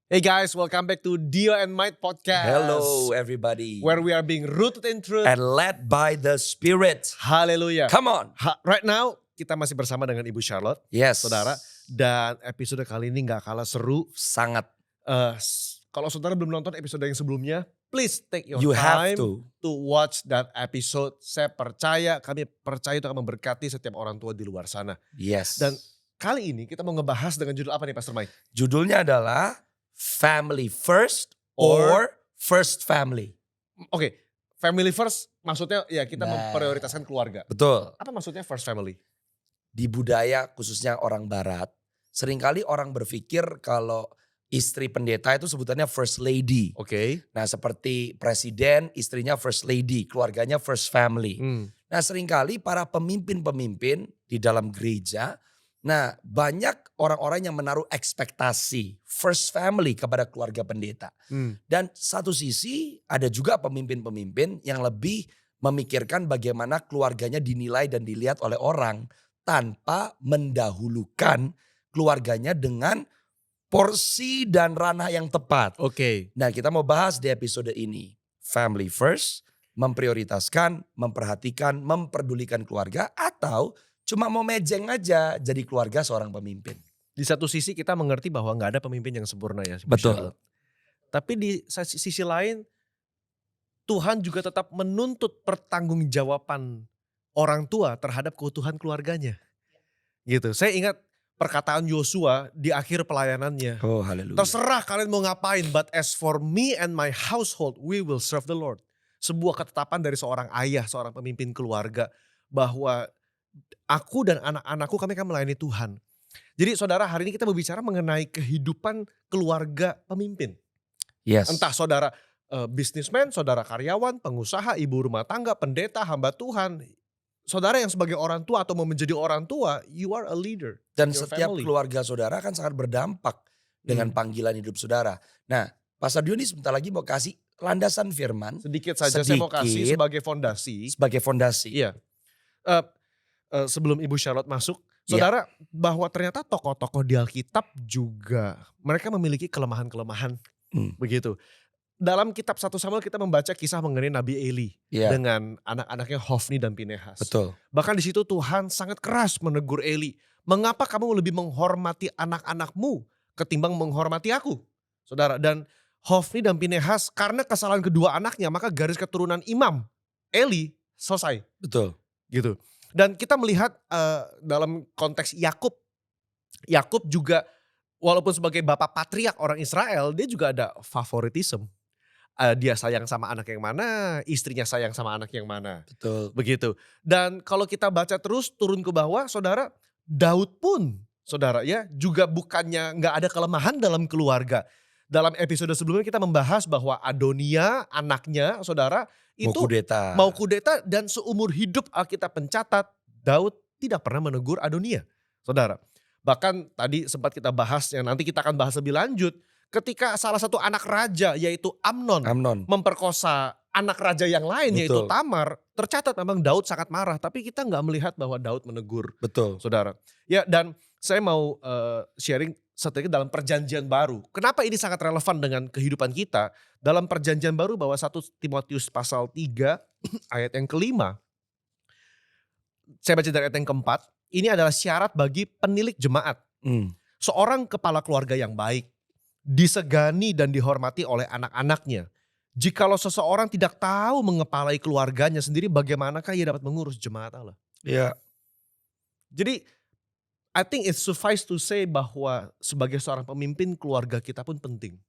Hey guys, welcome back to Dio and Mike podcast. Hello everybody. Where we are being rooted in truth and led by the Spirit. Haleluya. Come on. Right now kita masih bersama dengan Ibu Charlotte, Yes. saudara. Dan episode kali ini gak kalah seru. Sangat. Kalau saudara belum nonton episode yang sebelumnya, please take your You time have to watch that episode. Kami percaya itu akan memberkati setiap orang tua di luar sana. Yes. Dan kali ini kita mau ngebahas dengan judul apa nih Pastor Mike? Judulnya adalah Family First or First Family. Oke, family first maksudnya ya kita memprioritaskan keluarga. Betul. Apa maksudnya first family? Di budaya khususnya orang barat, seringkali orang berpikir kalau istri pendeta itu sebutannya first lady. Oke. Nah seperti presiden, istrinya first lady, keluarganya first family. Nah seringkali para pemimpin-pemimpin di dalam gereja, nah banyak orang-orang yang menaruh ekspektasi first family kepada keluarga pendeta. Dan satu sisi ada juga pemimpin-pemimpin yang lebih memikirkan bagaimana keluarganya dinilai dan dilihat oleh orang tanpa mendahulukan keluarganya dengan porsi dan ranah yang tepat. Oke. Nah kita mau bahas di episode ini. Family first, memprioritaskan, memperhatikan, memperdulikan keluarga atau cuma mau mejeng aja jadi keluarga seorang pemimpin. Di satu sisi kita mengerti bahwa gak ada pemimpin yang sempurna ya. Betul. Tapi di sisi lain Tuhan juga tetap menuntut pertanggungjawaban orang tua terhadap keutuhan keluarganya. Gitu. Saya ingat perkataan Yosua di akhir pelayanannya. Oh haleluya. Terserah kalian mau ngapain, but as for me and my household, we will serve the Lord. Sebuah ketetapan dari seorang ayah, seorang pemimpin keluarga bahwa aku dan anak-anakku kami akan melayani Tuhan. Jadi saudara, hari ini kita berbicara mengenai kehidupan keluarga pemimpin. Yes. Entah saudara businessman, saudara karyawan, pengusaha, ibu rumah tangga, pendeta, hamba Tuhan. Saudara yang sebagai orang tua atau mau menjadi orang tua, you are a leader. Dan your setiap family. keluarga saudara kan sangat berdampak dengan panggilan hidup saudara. Nah Pastor Dio ini sebentar lagi mau kasih landasan firman. Sedikit saja saya mau kasih sebagai fondasi. Sebagai fondasi. Iya. Sebelum Ibu Charlotte masuk, saudara bahwa ternyata tokoh-tokoh di Alkitab juga mereka memiliki kelemahan-kelemahan begitu. Dalam kitab 1 Samuel kita membaca kisah mengenai Nabi Eli dengan anak-anaknya Hofni dan Pinehas. Betul. Bahkan di situ Tuhan sangat keras menegur Eli. Mengapa kamu lebih menghormati anak-anakmu ketimbang menghormati aku? Saudara, dan Hofni dan Pinehas karena kesalahan kedua anaknya maka garis keturunan imam Eli selesai. Betul. Gitu. Dan kita melihat dalam konteks Yakub juga walaupun sebagai bapak patriark orang Israel, dia juga ada favoritism. Dia sayang sama anak yang mana, istrinya sayang sama anak yang mana. Betul. Begitu. Dan kalau kita baca terus turun ke bawah, saudara, Daud pun saudara ya juga bukannya gak ada kelemahan dalam keluarga. Dalam episode sebelumnya kita membahas bahwa Adonia anaknya saudara itu mau kudeta dan seumur hidup Alkitab mencatat Daud tidak pernah menegur Adonia. Saudara, bahkan tadi sempat kita bahas yang nanti kita akan bahas lebih lanjut. Ketika salah satu anak raja yaitu Amnon memperkosa anak raja yang lain yaitu Tamar. Tercatat memang Daud sangat marah tapi kita gak melihat bahwa Daud menegur. Betul. Saudara. Ya dan saya mau sharing sedikit dalam perjanjian baru. Kenapa ini sangat relevan dengan kehidupan kita? Dalam perjanjian baru bahwa 1 Timotius pasal 3 ayat yang kelima. Saya baca dari ayat yang keempat. Ini adalah syarat bagi penilik jemaat. Seorang kepala keluarga yang baik disegani dan dihormati oleh anak-anaknya. Jikalau seseorang tidak tahu mengepalai keluarganya sendiri, bagaimanakah ia dapat mengurus jemaat Allah? Iya. Jadi I think it suffice to say bahwa sebagai seorang pemimpin keluarga kita pun penting.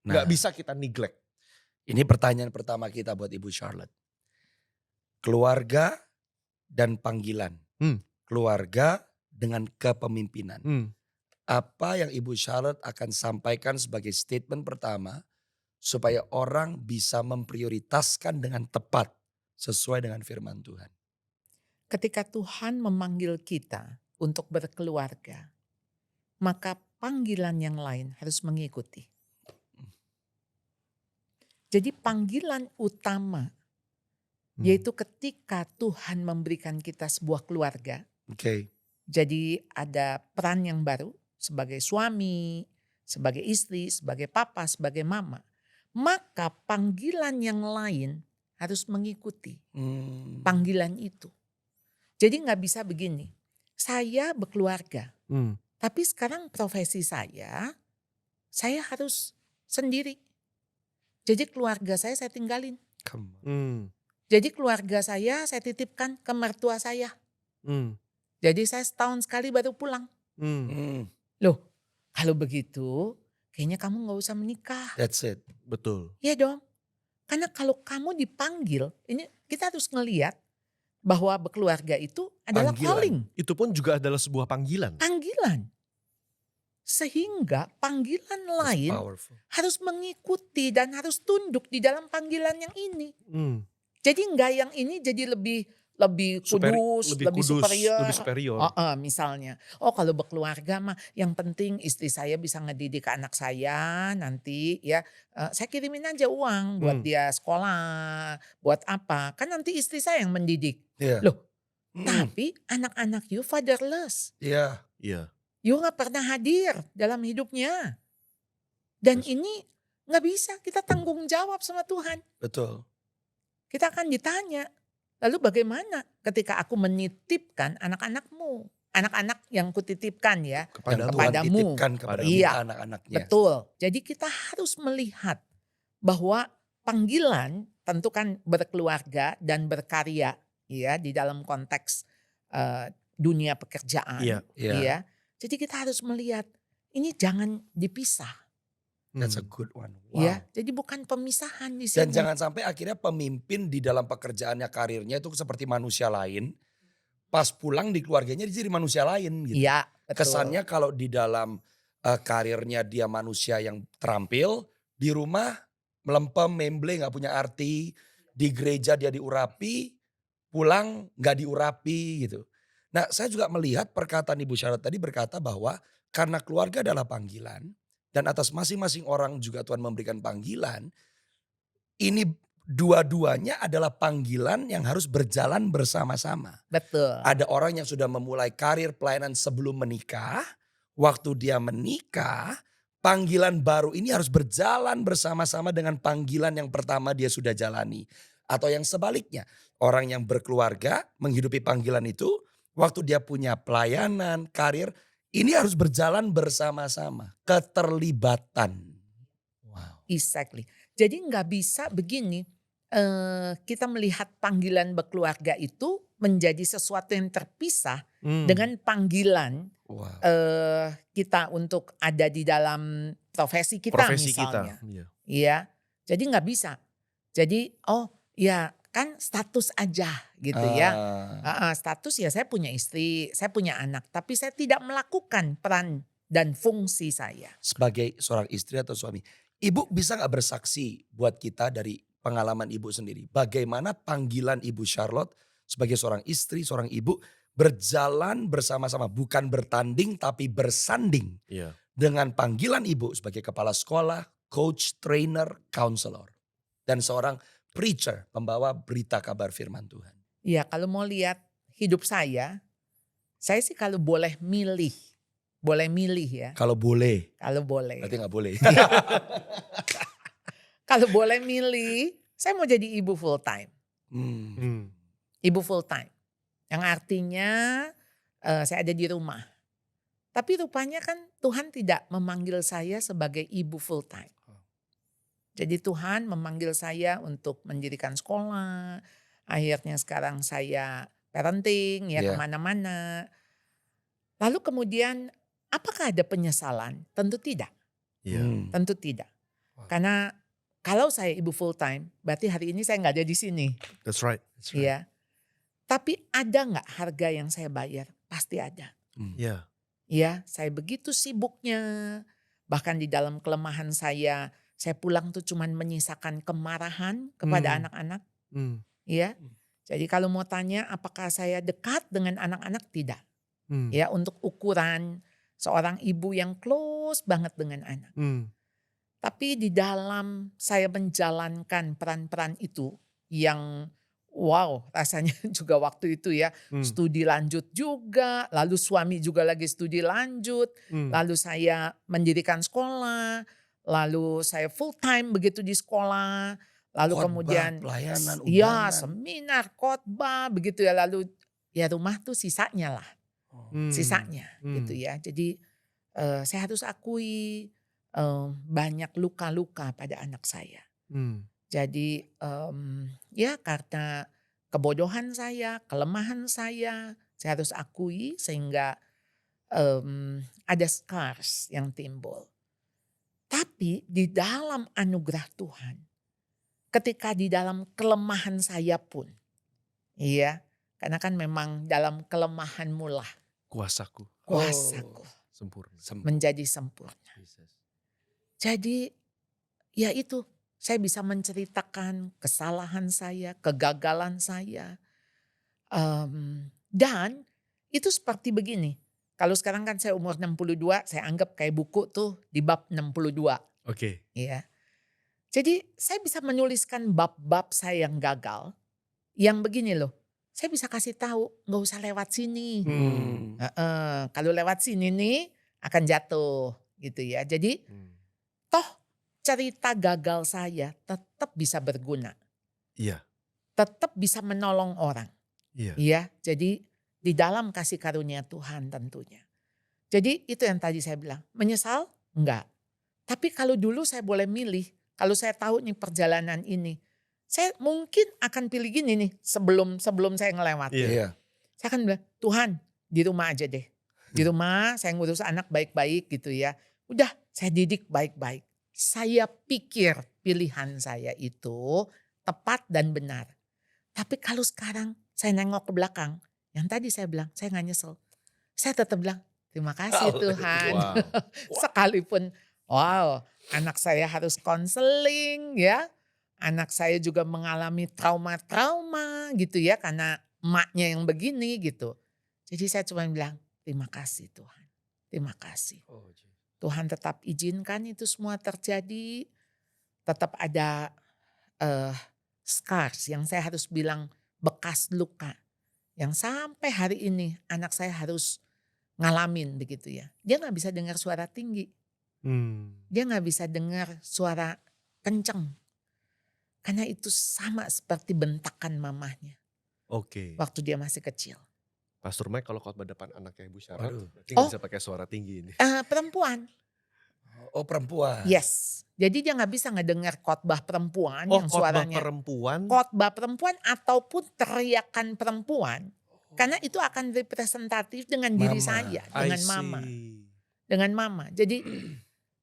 Gak bisa kita neglect. Ini pertanyaan pertama kita buat Ibu Charlotte. Keluarga dan panggilan. Keluarga dengan kepemimpinan. Apa yang Ibu Charlotte akan sampaikan sebagai statement pertama supaya orang bisa memprioritaskan dengan tepat sesuai dengan firman Tuhan. Ketika Tuhan memanggil kita untuk berkeluarga, maka panggilan yang lain harus mengikuti. Jadi panggilan utama yaitu ketika Tuhan memberikan kita sebuah keluarga. Jadi ada peran yang baru sebagai suami, sebagai istri, sebagai papa, sebagai mama, maka panggilan yang lain harus mengikuti panggilan itu. Jadi nggak bisa begini, saya berkeluarga, tapi sekarang profesi saya harus sendiri. Jadi keluarga saya tinggalin. Jadi keluarga saya titipkan ke mertua saya. Jadi saya setahun sekali baru pulang. Loh, kalau begitu kayaknya kamu gak usah menikah. That's it. Betul. Iya dong. Karena kalau kamu dipanggil, ini kita harus ngelihat bahwa berkeluarga itu adalah Panggilan. calling. Itu pun juga adalah sebuah panggilan. Panggilan. Sehingga panggilan That's lain powerful. harus mengikuti dan harus tunduk di dalam panggilan yang ini. Jadi enggak yang ini jadi lebih kudus, lebih superior. Lebih superior. Misalnya, kalau berkeluarga mah yang penting istri saya bisa ngedidik anak saya nanti ya. Saya kirimin aja uang buat dia sekolah, buat apa. Kan nanti istri saya yang mendidik. Iya. Loh, tapi anak-anak you fatherless. Iya. Iya. You gak pernah hadir dalam hidupnya. Dan ini gak bisa, kita tanggung jawab sama Tuhan. Betul. Kita akan ditanya, lalu bagaimana ketika aku menitipkan anak-anakmu? Anak-anak yang kutitipkan ya, Yang Tuhan kepadamu. titipkan kepada Iya. kita anak-anaknya. Betul. Jadi kita harus melihat bahwa panggilan tentu kan berkeluarga dan berkarya ya di dalam konteks dunia pekerjaan. Iya. Ya. Jadi kita harus melihat ini jangan dipisah. That's a good one. Wow. Ya, jadi bukan pemisahan di sini. Dan jangan sampai akhirnya pemimpin di dalam pekerjaannya, karirnya itu seperti manusia lain. Pas pulang di keluarganya dia jadi manusia lain gitu. Iya, betul. Kesannya kalau di dalam karirnya dia manusia yang terampil, di rumah melempem, memble, gak punya arti. Di gereja dia diurapi, pulang gak diurapi gitu. Nah, saya juga melihat perkataan Ibu Charlotte tadi berkata bahwa karena keluarga adalah panggilan dan atas masing-masing orang juga Tuhan memberikan panggilan. Ini dua-duanya adalah panggilan yang harus berjalan bersama-sama. Betul. Ada orang yang sudah memulai karir pelayanan sebelum menikah. Waktu dia menikah, panggilan baru ini harus berjalan bersama-sama dengan panggilan yang pertama dia sudah jalani. Atau yang sebaliknya, orang yang berkeluarga menghidupi panggilan itu, waktu dia punya pelayanan, karir, ini harus berjalan bersama-sama. Keterlibatan. Wow. Exactly. Jadi nggak bisa begini, kita melihat panggilan berkeluarga itu menjadi sesuatu yang terpisah dengan panggilan kita untuk ada di dalam profesi kita misalnya. Iya. Jadi nggak bisa. Jadi kan status aja gitu ya. Status ya saya punya istri, saya punya anak. Tapi saya tidak melakukan peran dan fungsi saya. Sebagai seorang istri atau suami. Ibu bisa gak bersaksi buat kita dari pengalaman ibu sendiri. Bagaimana panggilan Ibu Charlotte sebagai seorang istri, seorang ibu. Berjalan bersama-sama. Bukan bertanding tapi bersanding. Iya. Dengan panggilan ibu sebagai kepala sekolah, coach, trainer, counselor. Dan seorang preacher, pembawa berita kabar firman Tuhan. Iya, kalau mau lihat hidup saya sih kalau boleh milih ya. Kalau boleh. Kalau boleh. Berarti gak boleh. Kalau boleh milih, saya mau jadi ibu full time. Ibu full time. Yang artinya saya ada di rumah. Tapi rupanya kan Tuhan tidak memanggil saya sebagai ibu full time. Jadi Tuhan memanggil saya untuk mendirikan sekolah. Akhirnya sekarang saya parenting kemana-mana. Lalu kemudian apakah ada penyesalan? Tentu tidak. Tentu tidak. Karena kalau saya ibu full time berarti hari ini saya gak ada di sini. That's right. Iya. Tapi ada gak harga yang saya bayar? Pasti ada. Iya. Ya, saya begitu sibuknya. Bahkan di dalam kelemahan saya pulang tuh cuman menyisakan kemarahan kepada anak-anak. Ya. Jadi kalau mau tanya apakah saya dekat dengan anak-anak? Tidak. Ya, untuk ukuran seorang ibu yang close banget dengan anak. Tapi di dalam saya menjalankan peran-peran itu yang wow, rasanya juga waktu itu ya, studi lanjut juga, lalu suami juga lagi studi lanjut, lalu saya mendirikan sekolah, lalu saya full time begitu di sekolah, lalu Khotbah, kemudian pelayanan, ya undangan. seminar, khotbah begitu ya, lalu ya rumah tuh sisanya lah, Oh. sisanya gitu ya. Jadi saya harus akui banyak luka-luka pada anak saya. Jadi ya karena kebodohan saya, kelemahan saya harus akui sehingga ada scars yang timbul. Tapi di dalam anugerah Tuhan, ketika di dalam kelemahan saya pun, iya, karena kan memang dalam kelemahanmu lah Kuasaku kuasaku sempurna. menjadi sempurna. Jadi ya itu, saya bisa menceritakan kesalahan saya, kegagalan saya. Dan itu seperti begini, kalau sekarang kan saya umur 62, saya anggap kayak buku tuh di bab 62. Oke. Ya. Jadi saya bisa menuliskan bab-bab saya yang gagal, yang begini loh, saya bisa kasih tahu, nggak usah lewat sini. Kalau lewat sini nih akan jatuh gitu ya. Jadi toh cerita gagal saya tetap bisa berguna. Iya. Tetap bisa menolong orang. Iya. Iya, jadi di dalam kasih karunia Tuhan tentunya. Jadi itu yang tadi saya bilang, menyesal? Enggak. Tapi kalau dulu saya boleh milih, kalau saya tahu nih perjalanan ini, saya mungkin akan pilih gini nih sebelum saya ngelewati. Iya. Saya akan bilang, Tuhan di rumah aja deh. Di rumah saya ngurus anak baik-baik gitu ya. Udah saya didik baik-baik. Saya pikir pilihan saya itu tepat dan benar. Tapi kalau sekarang saya nengok ke belakang, yang tadi saya bilang saya nggak nyesel. Saya tetap bilang terima kasih Tuhan. Wow. Sekalipun wow anak saya harus konseling ya. Anak saya juga mengalami trauma-trauma gitu ya karena emaknya yang begini gitu. Jadi saya cuma bilang terima kasih Tuhan. Terima kasih. Tuhan tetap izinkan itu semua terjadi. Tetap ada scars yang saya harus bilang bekas luka. Yang sampai hari ini anak saya harus ngalamin begitu ya. Dia gak bisa dengar suara tinggi. Dia gak bisa dengar suara kenceng. Karena itu sama seperti bentakan mamahnya. Oke. Waktu dia masih kecil. Pastor Mike kalau khotbah depan anaknya Ibu Sharon, berarti Oh. gak bisa pakai suara tinggi ini. Perempuan. Oh perempuan. Yes. Jadi dia gak bisa ngedengar khotbah perempuan yang khotbah suaranya. perempuan. Khotbah perempuan ataupun teriakan perempuan. Karena itu akan representatif dengan diri Mama. saya. I Dengan mama. see. Dengan mama. Jadi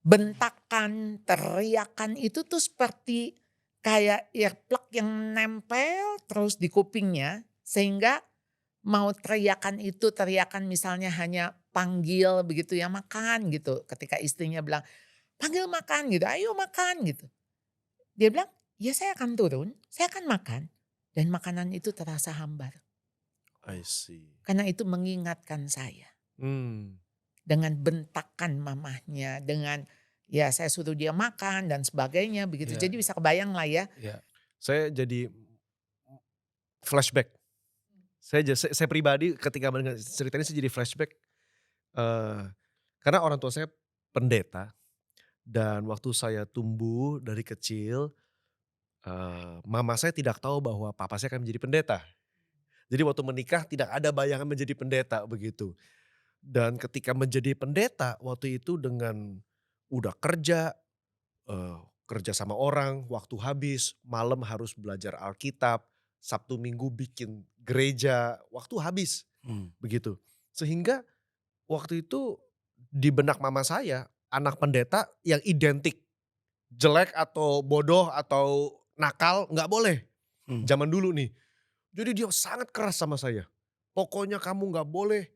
bentakan, teriakan itu tuh seperti kayak earplug yang nempel terus di kupingnya. Sehingga mau teriakan itu, teriakan misalnya hanya panggil begitu ya makan gitu. Ketika istrinya bilang panggil makan gitu, ayo makan gitu. Dia bilang ya saya akan turun, saya akan makan. Dan makanan itu terasa hambar. I see. Karena itu mengingatkan saya. Dengan bentakan mamahnya, dengan ya saya suruh dia makan dan sebagainya begitu. Ya. Jadi bisa kebayang lah ya. Saya jadi flashback. Saya pribadi ketika mendengar cerita ini saya jadi flashback. Karena orang tua saya pendeta. Dan waktu saya tumbuh dari kecil, mama saya tidak tahu bahwa papa saya akan menjadi pendeta. Jadi waktu menikah tidak ada bayangan menjadi pendeta begitu. Dan ketika menjadi pendeta waktu itu dengan udah kerja, kerja sama orang, waktu habis, malam harus belajar Alkitab, Sabtu Minggu bikin gereja, waktu habis begitu. Sehingga waktu itu di benak mama saya, anak pendeta yang identik jelek atau bodoh atau nakal nggak boleh. Zaman dulu nih. Jadi dia sangat keras sama saya. Pokoknya kamu nggak boleh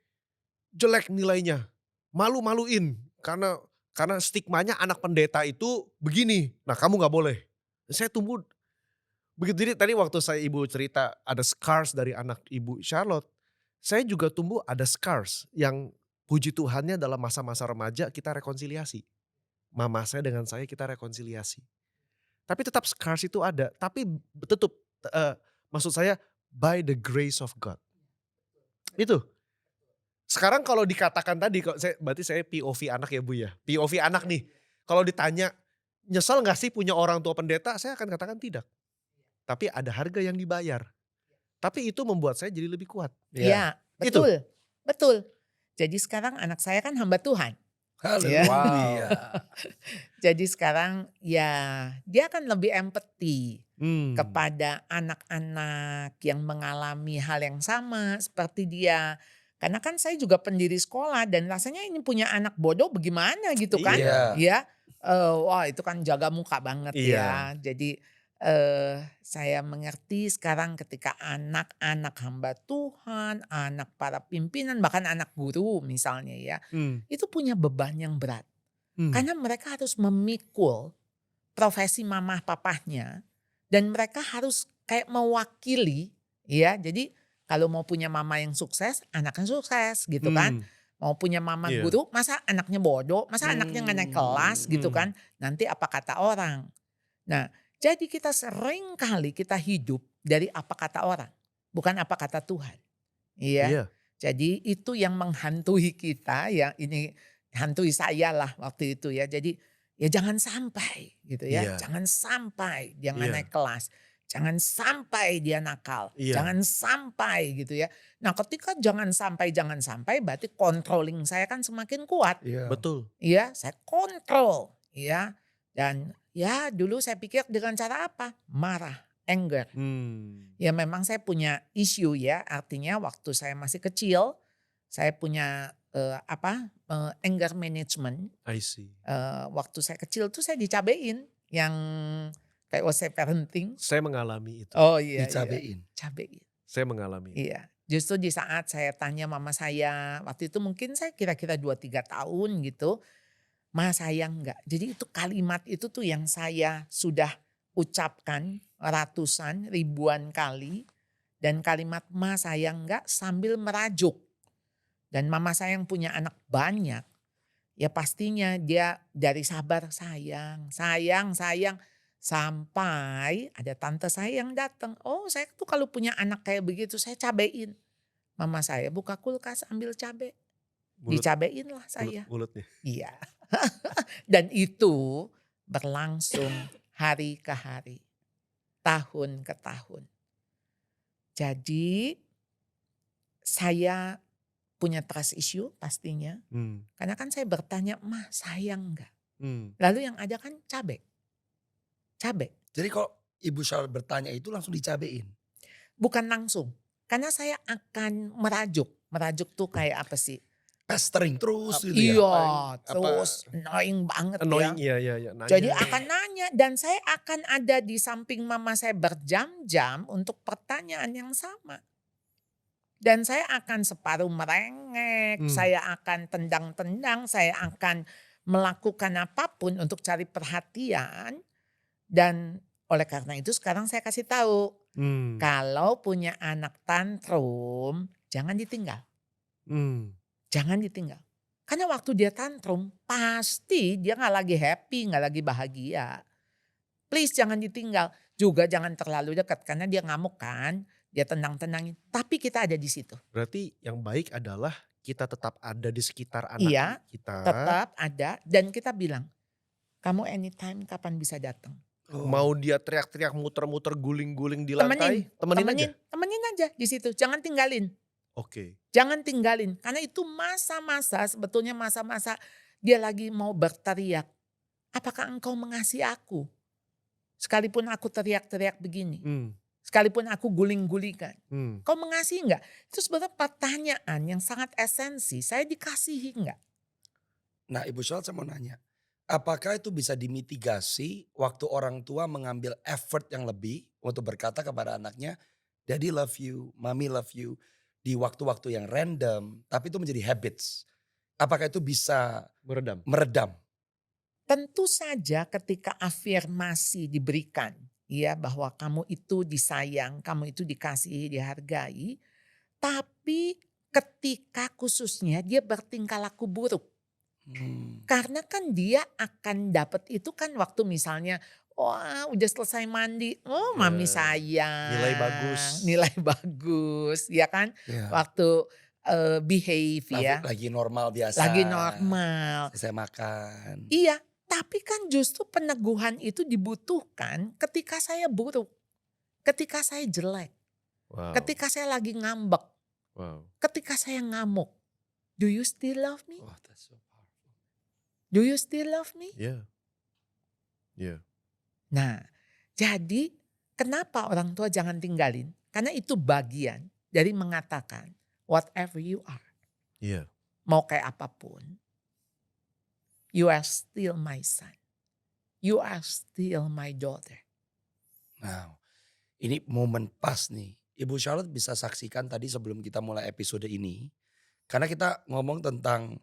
jelek nilainya. Malu-maluin. Karena stigmanya anak pendeta itu begini. Nah kamu nggak boleh. Saya tumbuh begitu. Jadi tadi waktu saya ibu cerita ada scars dari anak ibu Charlotte. Saya juga tumbuh ada scars yang puji Tuhannya dalam masa-masa remaja kita rekonsiliasi. Mama saya dengan saya kita rekonsiliasi. Tapi tetap scars itu ada. Tapi tetap Maksud saya by the grace of God. Itu. Sekarang kalau dikatakan tadi, berarti saya POV anak ya Bu ya. POV anak nih, kalau ditanya nyesel gak sih punya orang tua pendeta? Saya akan katakan tidak. Tapi ada harga yang dibayar. Tapi itu membuat saya jadi lebih kuat. Iya, Itu. betul. Betul. Jadi sekarang anak saya kan hamba Tuhan. Haleluya. Jadi sekarang ya dia akan lebih empati kepada anak-anak yang mengalami hal yang sama seperti dia. Karena kan saya juga pendiri sekolah dan rasanya ini punya anak bodoh bagaimana gitu kan. Iya. Ya, wah itu kan jaga muka banget ya. Jadi saya mengerti sekarang ketika anak-anak hamba Tuhan, anak para pimpinan, bahkan anak guru misalnya ya. Itu punya beban yang berat. Karena mereka harus memikul profesi mamah papahnya. Dan mereka harus kayak mewakili ya. Jadi kalau mau punya mama yang sukses, anaknya sukses gitu kan. Mau punya mama guru, masa anaknya bodoh, masa anaknya gak naik kelas gitu kan. Nanti apa kata orang. Nah jadi kita sering kali kita hidup dari apa kata orang. Bukan apa kata Tuhan. Iya. Jadi itu yang menghantui kita ya. Ini hantui saya lah waktu itu ya. Jadi ya jangan sampai gitu ya. Jangan sampai dia gak naik kelas. Jangan sampai dia nakal. Jangan sampai gitu ya. Nah ketika jangan sampai berarti controlling saya kan semakin kuat. Betul. Iya, saya kontrol. Iya. Dan ya dulu saya pikir dengan cara apa? Marah, anger. Ya memang saya punya isu ya. Artinya waktu saya masih kecil, saya punya anger management. I see. Waktu saya kecil tuh saya dicabein yang kayak saya parenting. Saya mengalami itu. Oh iya. Dicabein. Cabein. Saya mengalami itu. Iya. Justru di saat saya tanya mama saya, waktu itu mungkin saya kira-kira 2-3 tahun gitu. Ma sayang enggak. Jadi itu kalimat itu tuh yang saya sudah ucapkan ratusan ribuan kali. Dan kalimat ma sayang enggak sambil merajuk. Dan mama saya yang punya anak banyak. Ya pastinya dia dari sabar sayang. Sampai ada tante saya yang datang. Oh saya tuh kalau punya anak kayak begitu saya cabein. Mama saya buka kulkas ambil cabe. Dicabein lah saya. Mulutnya. Iya. Dan itu berlangsung hari ke hari. Tahun ke tahun. Jadi saya punya trust issue pastinya. Karena kan saya bertanya, mah sayang enggak? Lalu yang ada kan cabe. Jadi kalau Ibu Charlotte bertanya itu langsung dicabein? Bukan langsung. Karena saya akan merajuk. Merajuk tuh kayak apa sih? Pestering terus gitu ya? Iya, terus annoying banget Annoying, ya. iya. Jadi akan nanya dan saya akan ada di samping mama saya berjam-jam untuk pertanyaan yang sama. Dan saya akan separuh merengek, saya akan tendang-tendang, saya akan melakukan apapun untuk cari perhatian. Dan oleh karena itu sekarang saya kasih tahu, kalau punya anak tantrum jangan ditinggal. Jangan ditinggal. Karena waktu dia tantrum pasti dia gak lagi happy, gak lagi bahagia. Please jangan ditinggal. Juga jangan terlalu dekat karena dia ngamuk kan. Dia tendang-tendangin. Tapi kita ada di situ. Berarti yang baik adalah kita tetap ada di sekitar anak kita. Tetap ada dan kita bilang, kamu anytime kapan bisa datang. Mau dia teriak-teriak muter-muter guling-guling di lantai, temenin aja di situ. Jangan tinggalin. Oke. Jangan tinggalin karena itu masa-masa sebetulnya masa-masa dia lagi mau berteriak. Apakah engkau mengasihi aku? Sekalipun aku teriak-teriak begini. Sekalipun aku guling-gulingan. Kau mengasihi enggak? Itu sebetulnya pertanyaan yang sangat esensi. Saya dikasihi enggak? Nah Ibu Charlotte saya mau nanya. Apakah itu bisa dimitigasi waktu orang tua mengambil effort yang lebih untuk berkata kepada anaknya, Daddy love you, Mommy love you. Di waktu-waktu yang random, tapi itu menjadi habits. Apakah itu bisa meredam? Tentu saja ketika afirmasi diberikan, ya bahwa kamu itu disayang, kamu itu dikasihi, dihargai. Tapi ketika khususnya dia bertingkah laku buruk. Karena kan dia akan dapat itu kan waktu misalnya Wah, udah selesai mandi. Oh, mami sayang. Nilai bagus. Nilai bagus, ya kan? Iya. Waktu behave ya. Lagi normal biasa. Lagi normal. Selesai makan. Iya, tapi kan justru peneguhan itu dibutuhkan ketika saya buruk. Ketika saya jelek. Wow. Ketika saya lagi ngambek. Wow. Ketika saya ngamuk. Do you still love me? Oh, that's so powerful. Do you still love me? Yeah. Yeah. Nah, jadi kenapa orang tua jangan tinggalin? Karena itu bagian dari mengatakan whatever you are. Yeah. Mau kayak apapun. You are still my son. You are still my daughter. Nah, ini momen pas nih. Ibu Charlotte bisa saksikan tadi sebelum kita mulai episode ini. Karena kita ngomong tentang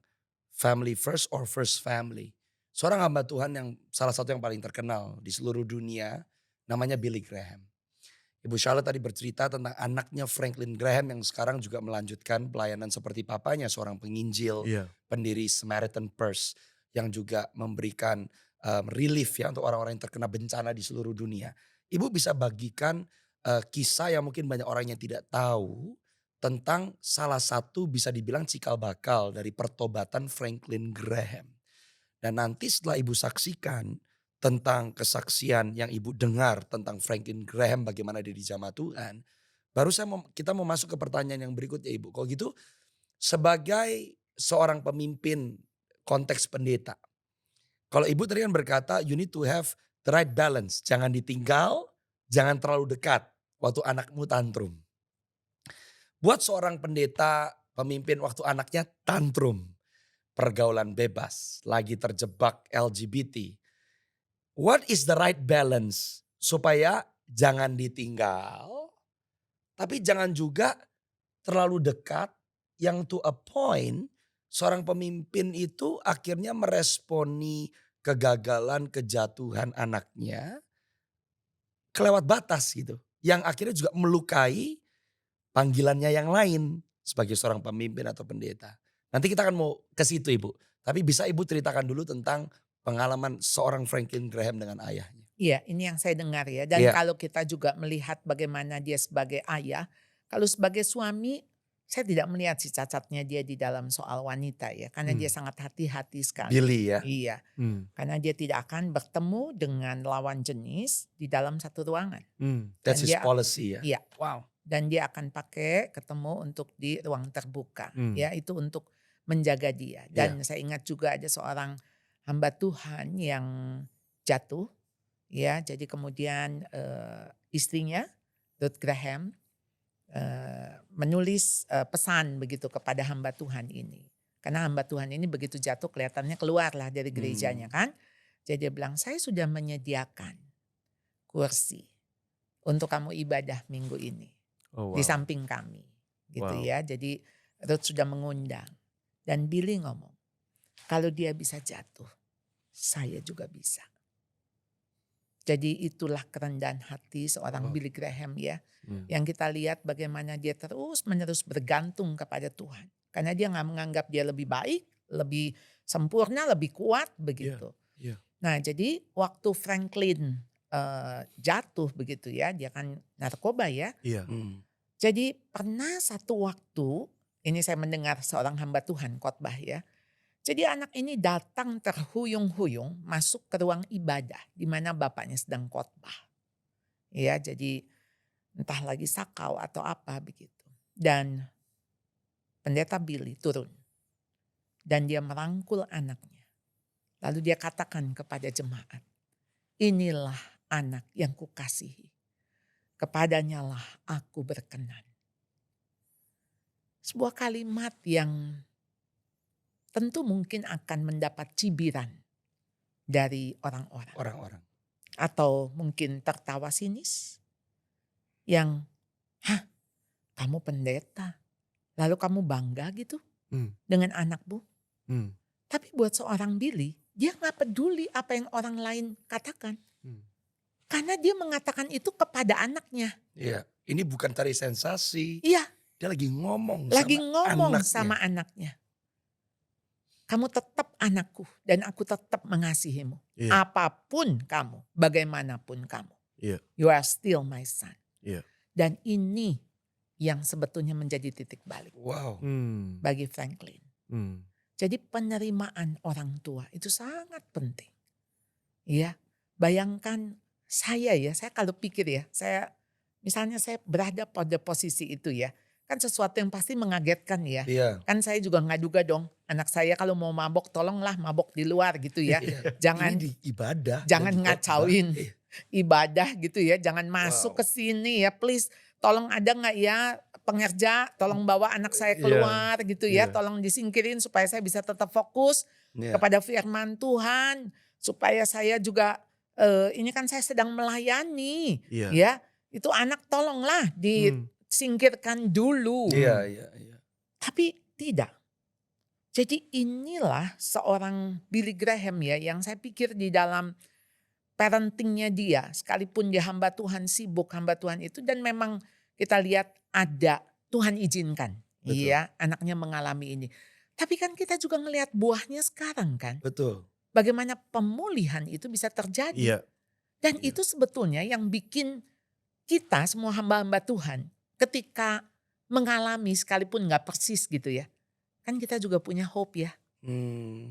family first or first family. Seorang hamba Tuhan yang salah satu yang paling terkenal di seluruh dunia namanya Billy Graham. Ibu Charlotte tadi bercerita tentang anaknya Franklin Graham yang sekarang juga melanjutkan pelayanan seperti papanya, seorang penginjil, Yeah. pendiri Samaritan Purse yang juga memberikan relief ya untuk orang-orang yang terkena bencana di seluruh dunia. Ibu bisa bagikan kisah yang mungkin banyak orang yang tidak tahu tentang salah satu bisa dibilang cikal bakal dari pertobatan Franklin Graham. Dan nanti setelah ibu saksikan tentang kesaksian yang ibu dengar tentang Franklin Graham bagaimana dia dijamah Tuhan. Baru kita mau masuk ke pertanyaan yang berikutnya ibu. Kalau gitu sebagai seorang pemimpin konteks pendeta. Kalau ibu tadi kan berkata you need to have the right balance. Jangan ditinggal, jangan terlalu dekat waktu anakmu tantrum. Buat seorang pendeta pemimpin waktu anaknya tantrum. Pergaulan bebas, lagi terjebak LGBT. What is the right balance supaya jangan ditinggal, tapi jangan juga terlalu dekat yang to a point seorang pemimpin itu akhirnya meresponi kegagalan, kejatuhan anaknya kelewat batas gitu. Yang akhirnya juga melukai panggilannya yang lain sebagai seorang pemimpin atau pendeta. Nanti kita akan mau ke situ ibu. Tapi bisa ibu ceritakan dulu tentang pengalaman seorang Franklin Graham dengan ayahnya. Iya, ini yang saya dengar ya. Dan Iya. kalau kita juga melihat bagaimana dia sebagai ayah. Kalau sebagai suami, saya tidak melihat si cacatnya dia di dalam soal wanita ya. Karena dia sangat hati-hati sekali. Billy ya. Iya, karena dia tidak akan bertemu dengan lawan jenis di dalam satu ruangan. That's his dia- policy ya. Iya. Wow. Dan dia akan pakai ketemu untuk di ruang terbuka. Ya, itu untuk menjaga dia. Dan saya ingat juga ada seorang hamba Tuhan yang jatuh. Ya, jadi kemudian istrinya Ruth Graham menulis pesan begitu kepada hamba Tuhan ini. Karena hamba Tuhan ini begitu jatuh kelihatannya keluarlah dari gerejanya kan. Jadi dia bilang, saya sudah menyediakan kursi untuk kamu ibadah minggu ini. Oh, wow. Di samping kami. Gitu Wow. ya. Jadi Ruth sudah mengundang. Dan Billy ngomong, kalau dia bisa jatuh, saya juga bisa. Jadi itulah kerendahan hati seorang Billy Graham ya. Yang kita lihat bagaimana dia terus menerus bergantung kepada Tuhan. Karena dia gak menganggap dia lebih baik, lebih sempurna, lebih kuat begitu. Iya. Nah jadi waktu Franklin jatuh begitu ya, dia kan narkoba ya. Iya. Jadi pernah satu waktu, ini saya mendengar seorang hamba Tuhan khotbah ya. Jadi anak ini datang terhuyung-huyung masuk ke ruang ibadah di mana bapaknya sedang khotbah. Ya, jadi entah lagi sakau atau apa begitu. Dan pendeta Billy turun. Dan dia merangkul anaknya. Lalu dia katakan kepada jemaat, inilah anak yang kukasihi. Kepadanyalah aku berkenan. Sebuah kalimat yang tentu mungkin akan mendapat cibiran dari orang-orang. Orang-orang. Atau mungkin tertawa sinis. Yang, kamu pendeta. Lalu kamu bangga gitu dengan anakmu. Tapi buat seorang Billy, dia gak peduli apa yang orang lain katakan. Karena dia mengatakan itu kepada anaknya. Iya. Ini bukan cari sensasi. Iya. Dia lagi ngomong Lagi sama ngomong anaknya. sama anaknya. kamu tetap anakku dan aku tetap mengasihimu. Iya. Apapun kamu, bagaimanapun kamu. Iya. You are still my son. Iya. Dan ini yang sebetulnya menjadi titik balik Wow. bagi Franklin. Jadi penerimaan orang tua itu sangat penting. Ya, bayangkan saya kalau pikir misalnya saya berada pada posisi itu ya. Kan sesuatu yang pasti mengagetkan ya. Iya. Kan saya juga nggak duga dong. Anak saya kalau mau mabok tolonglah mabok di luar gitu ya. Iya. Jangan Ini di ibadah. jangan dan di khotbah. ngacauin Iya. ibadah gitu ya. Jangan masuk ke sini ya please. Tolong ada nggak ya pengerja tolong bawa anak saya keluar gitu ya. Tolong disingkirin supaya saya bisa tetap fokus kepada firman Tuhan. Supaya saya juga ini kan saya sedang melayani ya. Itu anak tolonglah disingkirkan dulu. Iya. Tapi tidak. Jadi inilah seorang Billy Graham ya yang saya pikir di dalam parentingnya dia. Sekalipun dia hamba Tuhan, sibuk hamba Tuhan itu. Dan memang kita lihat ada Tuhan izinkan. Betul. Iya anaknya mengalami ini. Tapi kan kita juga ngelihat buahnya sekarang kan. Betul. Bagaimana pemulihan itu bisa terjadi. Iya. Dan itu sebetulnya yang bikin kita semua hamba-hamba Tuhan ketika mengalami sekalipun gak persis gitu ya. Kan kita juga punya hope ya.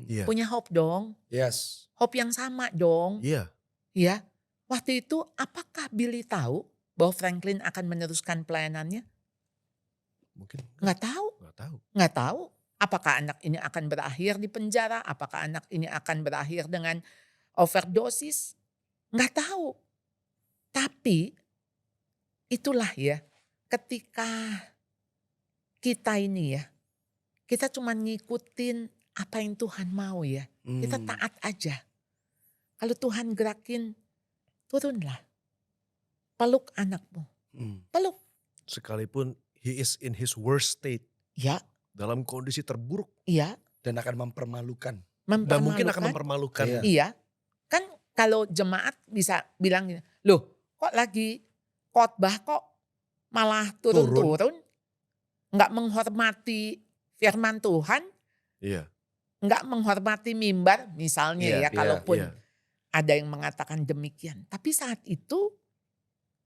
Iya. Punya hope dong. Yes. Hope yang sama dong. Iya. Ya. Waktu itu apakah Billy tahu bahwa Franklin akan meneruskan pelayanannya? Mungkin Gak tahu. Gak tahu. Apakah anak ini akan berakhir di penjara? Apakah anak ini akan berakhir dengan overdosis? Gak tahu. Tapi itulah ya ketika kita ini ya. Kita cuma ngikutin apa yang Tuhan mau ya. Kita taat aja. Kalau Tuhan gerakin turunlah. Peluk anakmu. Peluk. Sekalipun he is in his worst state. Ya. Dalam kondisi terburuk. Iya. Dan akan mempermalukan. Dan mungkin akan mempermalukan. Iya. Kan kalau jemaat bisa bilang gini, loh kok lagi khotbah kok malah turun-turun. Nggak menghormati firman Tuhan. Iya. Nggak menghormati mimbar misalnya kalaupun ada yang mengatakan demikian. Tapi saat itu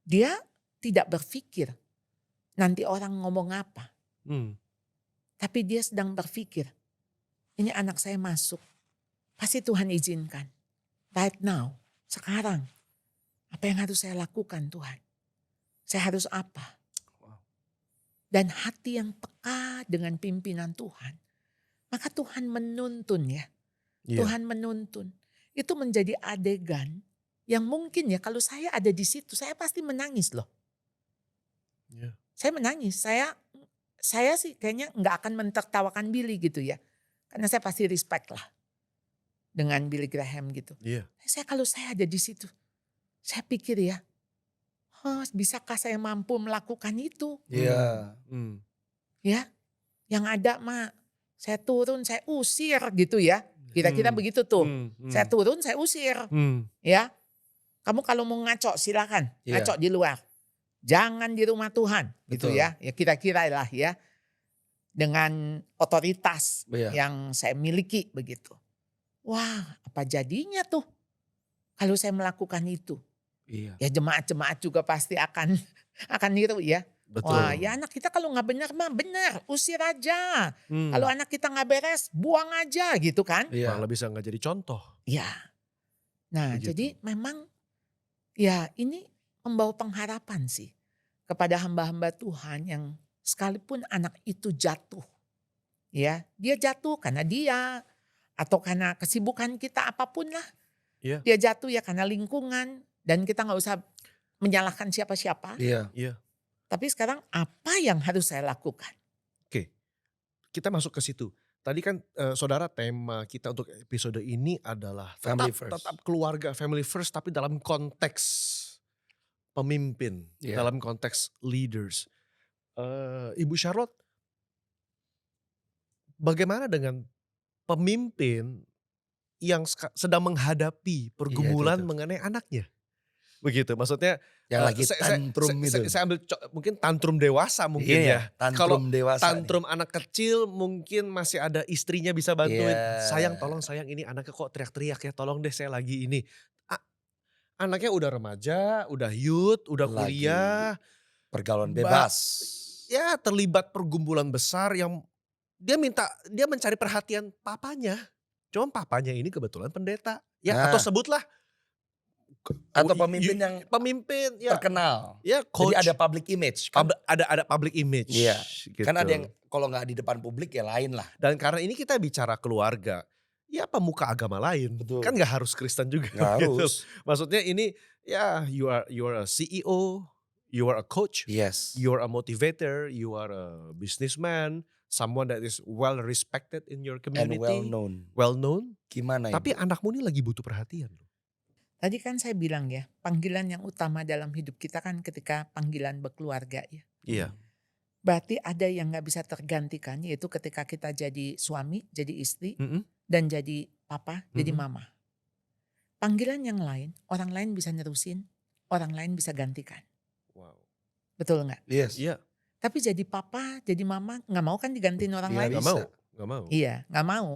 dia tidak berpikir nanti orang ngomong apa. Tapi dia sedang berpikir, ini anak saya masuk. Pasti Tuhan izinkan. Right now, sekarang. Apa yang harus saya lakukan Tuhan? Saya harus apa? Dan hati yang peka dengan pimpinan Tuhan. Maka Tuhan menuntun ya. Tuhan menuntun. Itu menjadi adegan yang mungkin ya kalau saya ada di situ, saya pasti menangis loh. Saya menangis, saya sih kayaknya nggak akan mentertawakan Billy gitu ya. Karena saya pasti respect lah dengan Billy Graham gitu. Kalau saya ada di situ, saya pikir ya, bisakah saya mampu melakukan itu? Ya, yang ada mah saya turun, saya usir gitu ya. Kira-kira begitu tuh. Saya turun, saya usir. Ya, kamu kalau mau ngaco silakan, ngaco di luar. Jangan di rumah Tuhan gitu ya. Ya kira-kira lah ya. Dengan otoritas yang saya miliki begitu. Wah apa jadinya tuh kalau saya melakukan itu. Ya jemaat-jemaat juga pasti akan niru ya. Betul. Wah ya anak kita kalau gak benar mah benar. Usir aja. Kalau anak kita gak beres buang aja gitu kan. Malah bisa gak jadi contoh. Ya. Nah begitu. Jadi memang ya ini membawa pengharapan sih. Kepada hamba-hamba Tuhan yang sekalipun anak itu jatuh. Ya, dia jatuh karena dia atau karena kesibukan kita apapun lah. Dia jatuh ya karena lingkungan dan kita gak usah menyalahkan siapa-siapa. Tapi sekarang apa yang harus saya lakukan? Oke, kita masuk ke situ. Tadi kan saudara tema kita untuk episode ini adalah tetap keluarga, family first tapi dalam konteks pemimpin, dalam konteks leaders. Ibu Charlotte, bagaimana dengan pemimpin yang sedang menghadapi pergumulan mengenai anaknya? Begitu, maksudnya Yang lagi saya tantrum itu. saya ambil mungkin tantrum dewasa mungkin ya. Iya, Kalau tantrum dewasa nih. tantrum anak kecil mungkin masih ada istrinya bisa bantuin. Iya. Sayang tolong sayang ini anaknya kok teriak-teriak ya, tolong deh saya lagi ini. A anaknya udah remaja, udah youth, udah Lagi kuliah. Pergaulan Ba bebas. Ya terlibat pergumulan besar yang dia mencari perhatian papanya. Cuma papanya ini kebetulan pendeta. Ya atau Nah, sebutlah atau pemimpin yang pemimpin ya. terkenal. Ya Jadi coach. ada public image kan. Ada public image. Iya. Gitu. Kan ada yang kalau nggak di depan publik ya lain lah. Dan karena ini kita bicara keluarga. Ya pemuka agama lain. Betul. Kan gak harus Kristen juga. Nggak gitu. harus. Maksudnya ini ya you are a CEO. You are a coach. Yes. You are a motivator. You are a businessman. Someone that is well respected in your And community. well known. Well known. Gimana Tapi Ibu? anakmu ini lagi butuh perhatian. Tadi kan saya bilang ya, panggilan yang utama dalam hidup kita kan ketika panggilan berkeluarga ya. Iya. Berarti ada yang gak bisa tergantikan, yaitu ketika kita jadi suami, jadi istri, Mm-mm. dan jadi papa, jadi Mm-mm. mama. Panggilan yang lain, orang lain bisa nerusin, orang lain bisa gantikan. Wow. Betul gak? Yes. Iya. Tapi jadi papa, jadi mama, gak mau kan digantiin orang Iya, lain? Gak bisa. mau. Gak mau. Iya, gak mau.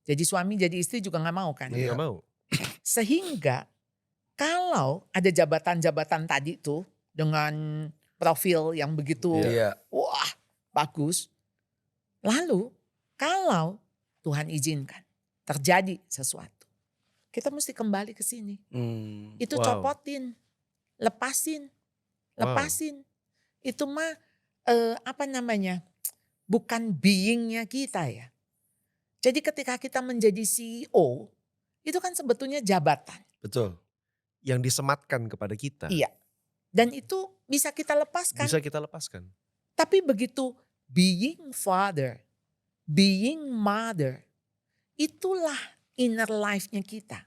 Jadi suami, jadi istri juga gak mau kan? Iya. Gak mau. Sehingga kalau ada jabatan-jabatan tadi tuh dengan profil yang begitu Iya. wah bagus. Lalu kalau Tuhan izinkan terjadi sesuatu, kita mesti kembali ke sini. Itu Wow. copotin, lepasin, Wow. lepasin. Itu mah bukan beingnya kita ya. Jadi ketika kita menjadi CEO, itu kan sebetulnya jabatan. Betul. Yang disematkan kepada kita. Iya. Dan itu bisa kita lepaskan. Bisa kita lepaskan. Tapi begitu being father, being mother, itulah inner life-nya kita.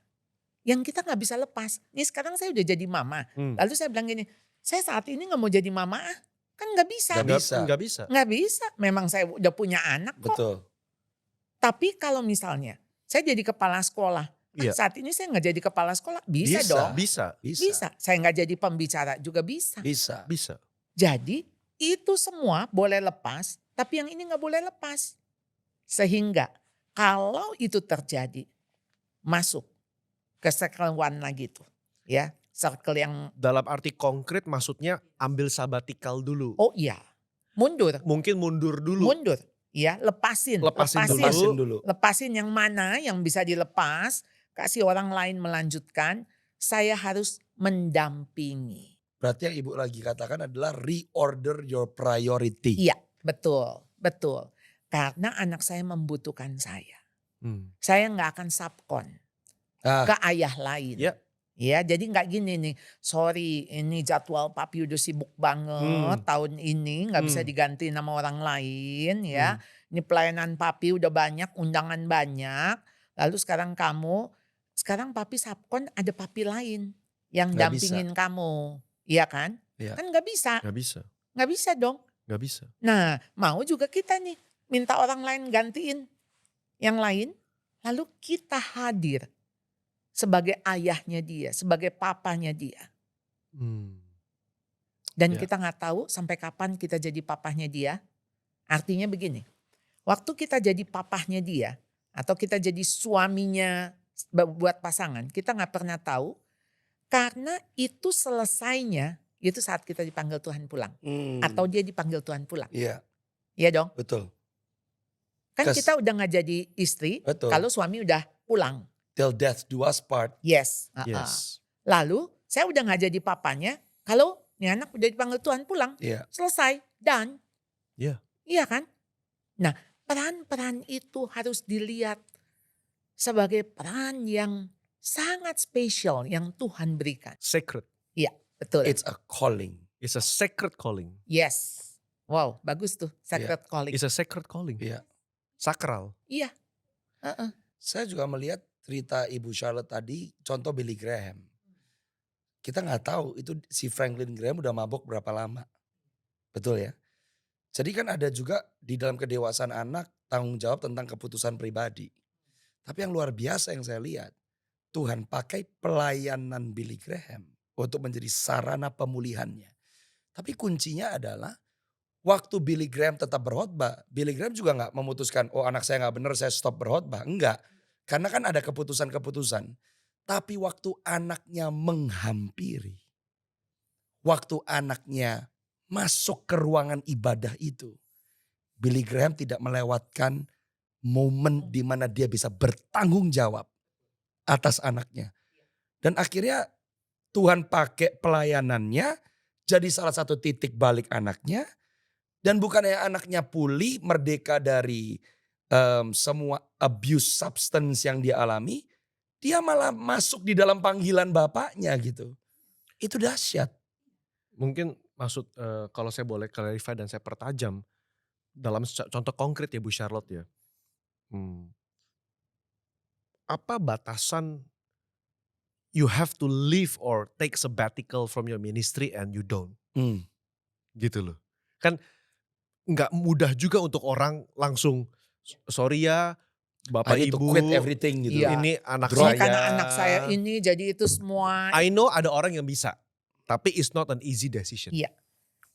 Yang kita gak bisa lepas. Ini sekarang saya udah jadi mama. Lalu saya bilang gini, saya saat ini gak mau jadi mama ah. Kan gak bisa. Gak bisa. Gak bisa. Gak bisa. Memang saya udah punya anak kok. Betul. Tapi kalau misalnya saya jadi kepala sekolah. Iya. Saat ini saya gak jadi kepala sekolah. Bisa dong. Bisa. Bisa. Saya gak jadi pembicara juga bisa. Bisa. Bisa. Jadi itu semua boleh lepas, tapi yang ini gak boleh lepas. Sehingga kalau itu terjadi, masuk ke circle one lagi tuh. Ya, circle yang, Dalam arti konkret maksudnya ambil sabatikal dulu. oh iya, mundur, Mungkin mundur dulu. mundur. Ya, lepasin, Lepasin dulu. Lepasin dulu. Lepasin yang mana yang bisa dilepas, kasih orang lain melanjutkan, saya harus mendampingi. Berarti yang Ibu lagi katakan adalah reorder your priority. Iya, betul, betul. Karena anak saya membutuhkan saya. Hmm. Saya nggak akan subkon Ah, ke ayah lain. Ya. Ya, jadi nggak gini nih, sorry ini jadwal papi udah sibuk banget tahun ini nggak bisa diganti sama orang lain ya. Ini pelayanan papi udah banyak, undangan banyak. Lalu sekarang papi subkon ada papi lain yang Nggak bisa. dampingin kamu. Iya kan? Iya. Kan nggak bisa, Gak bisa. nggak bisa dong. Gak bisa. Nah, mau juga kita nih minta orang lain gantiin yang lain, lalu kita hadir sebagai ayahnya dia, sebagai papanya dia. Dan Ya. kita nggak tahu sampai kapan kita jadi papahnya dia. Artinya begini, waktu kita jadi papahnya dia atau kita jadi suaminya buat pasangan, kita nggak pernah tahu karena itu selesainya itu saat kita dipanggil Tuhan pulang atau dia dipanggil Tuhan pulang. Iya, Iya dong. betul. Kan Kes- kita udah nggak jadi istri Betul. kalau suami udah pulang. Till death do us part. Yes. Yes. Lalu saya udah nggak jadi papanya kalau nih anak udah dipanggil Tuhan pulang. Iya. Selesai. Done. Iya. Iya kan? Nah, peran-peran itu harus dilihat sebagai peran yang sangat spesial yang Tuhan berikan. Sacred. Betul. It's a calling. It's a sacred calling. Yes. Wow, bagus tuh. Sacred calling. It's a sacred calling. Iya. Sakral. Iya. Heeh. Saya juga melihat cerita Ibu Charlotte tadi, contoh Billy Graham. Kita nggak tahu itu si Franklin Graham udah mabok berapa lama. Betul ya? Jadi kan ada juga di dalam kedewasaan anak tanggung jawab tentang keputusan pribadi. Tapi yang luar biasa yang saya lihat, Tuhan pakai pelayanan Billy Graham untuk menjadi sarana pemulihannya. Tapi kuncinya adalah waktu Billy Graham tetap berkhotbah, Billy Graham juga nggak memutuskan, oh anak saya nggak benar saya stop berkhotbah. Enggak, karena kan ada keputusan-keputusan. Tapi waktu anaknya menghampiri, waktu anaknya masuk ke ruangan ibadah itu, Billy Graham tidak melewatkan momen di mana dia bisa bertanggung jawab atas anaknya. Dan akhirnya Tuhan pakai pelayanannya jadi salah satu titik balik anaknya. Dan bukannya anaknya pulih, merdeka dari semua abuse substance yang dia alami. Dia malah masuk di dalam panggilan bapaknya gitu. Itu dahsyat. Mungkin maksud kalau saya boleh clarify dan saya pertajam. Dalam contoh konkret ya Bu Charlotte ya. Apa batasan you have to leave or take sabbatical from your ministry and you don't? Gitu loh. Kan nggak mudah juga untuk orang langsung sorry ya Bapak I need to Ibu. quit everything gitu. Iya. Ini anak Ini saya. karena anak saya ini jadi itu semua. I know ada orang yang bisa. Tapi it's not an easy decision. Iya.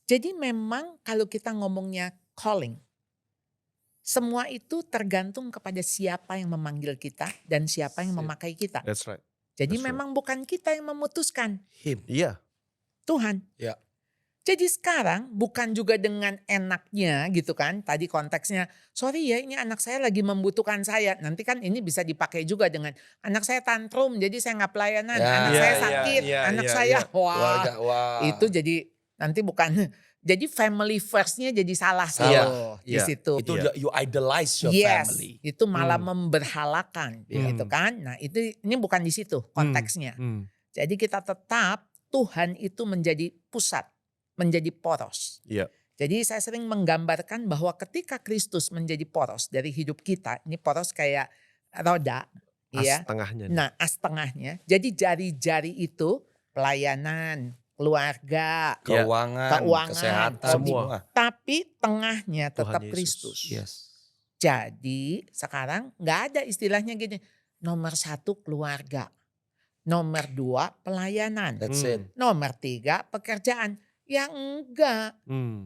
Jadi memang kalau kita ngomongnya calling. Semua itu tergantung kepada siapa yang memanggil kita dan siapa yang memakai kita. That's right. Jadi That's right. memang bukan kita yang memutuskan, Him. Iya. Tuhan. Ya. Jadi sekarang bukan juga dengan enaknya gitu kan. Tadi konteksnya, sorry ya ini anak saya lagi membutuhkan saya. Nanti kan ini bisa dipakai juga dengan anak saya tantrum jadi saya nggak pelayanan. Ya, anak ya, saya ya, sakit, ya, anak ya, saya ya. wah. Keluarga, wah. Itu jadi nanti bukan, jadi family firstnya jadi salah Salah. tuh di Iya. situ. Itu Iya. you idolize your Yes, family. itu malah memberhalakan Iya. gitu kan. Nah ini bukan di situ konteksnya. Jadi kita tetap Tuhan itu menjadi pusat, menjadi poros. Iya. Jadi saya sering menggambarkan bahwa ketika Kristus menjadi poros dari hidup kita, ini poros kayak roda, As ya. tengahnya. nih. Nah, as tengahnya. Jadi jari-jari itu pelayanan, keluarga, Keuangan, Keuangan, kesehatan, semua. tapi tengahnya Tuhan tetap Yesus. Kristus. Yes. Jadi sekarang nggak ada istilahnya gini, nomor 1 keluarga, nomor 2 pelayanan, That's it. nomor 3 pekerjaan. Ya enggak,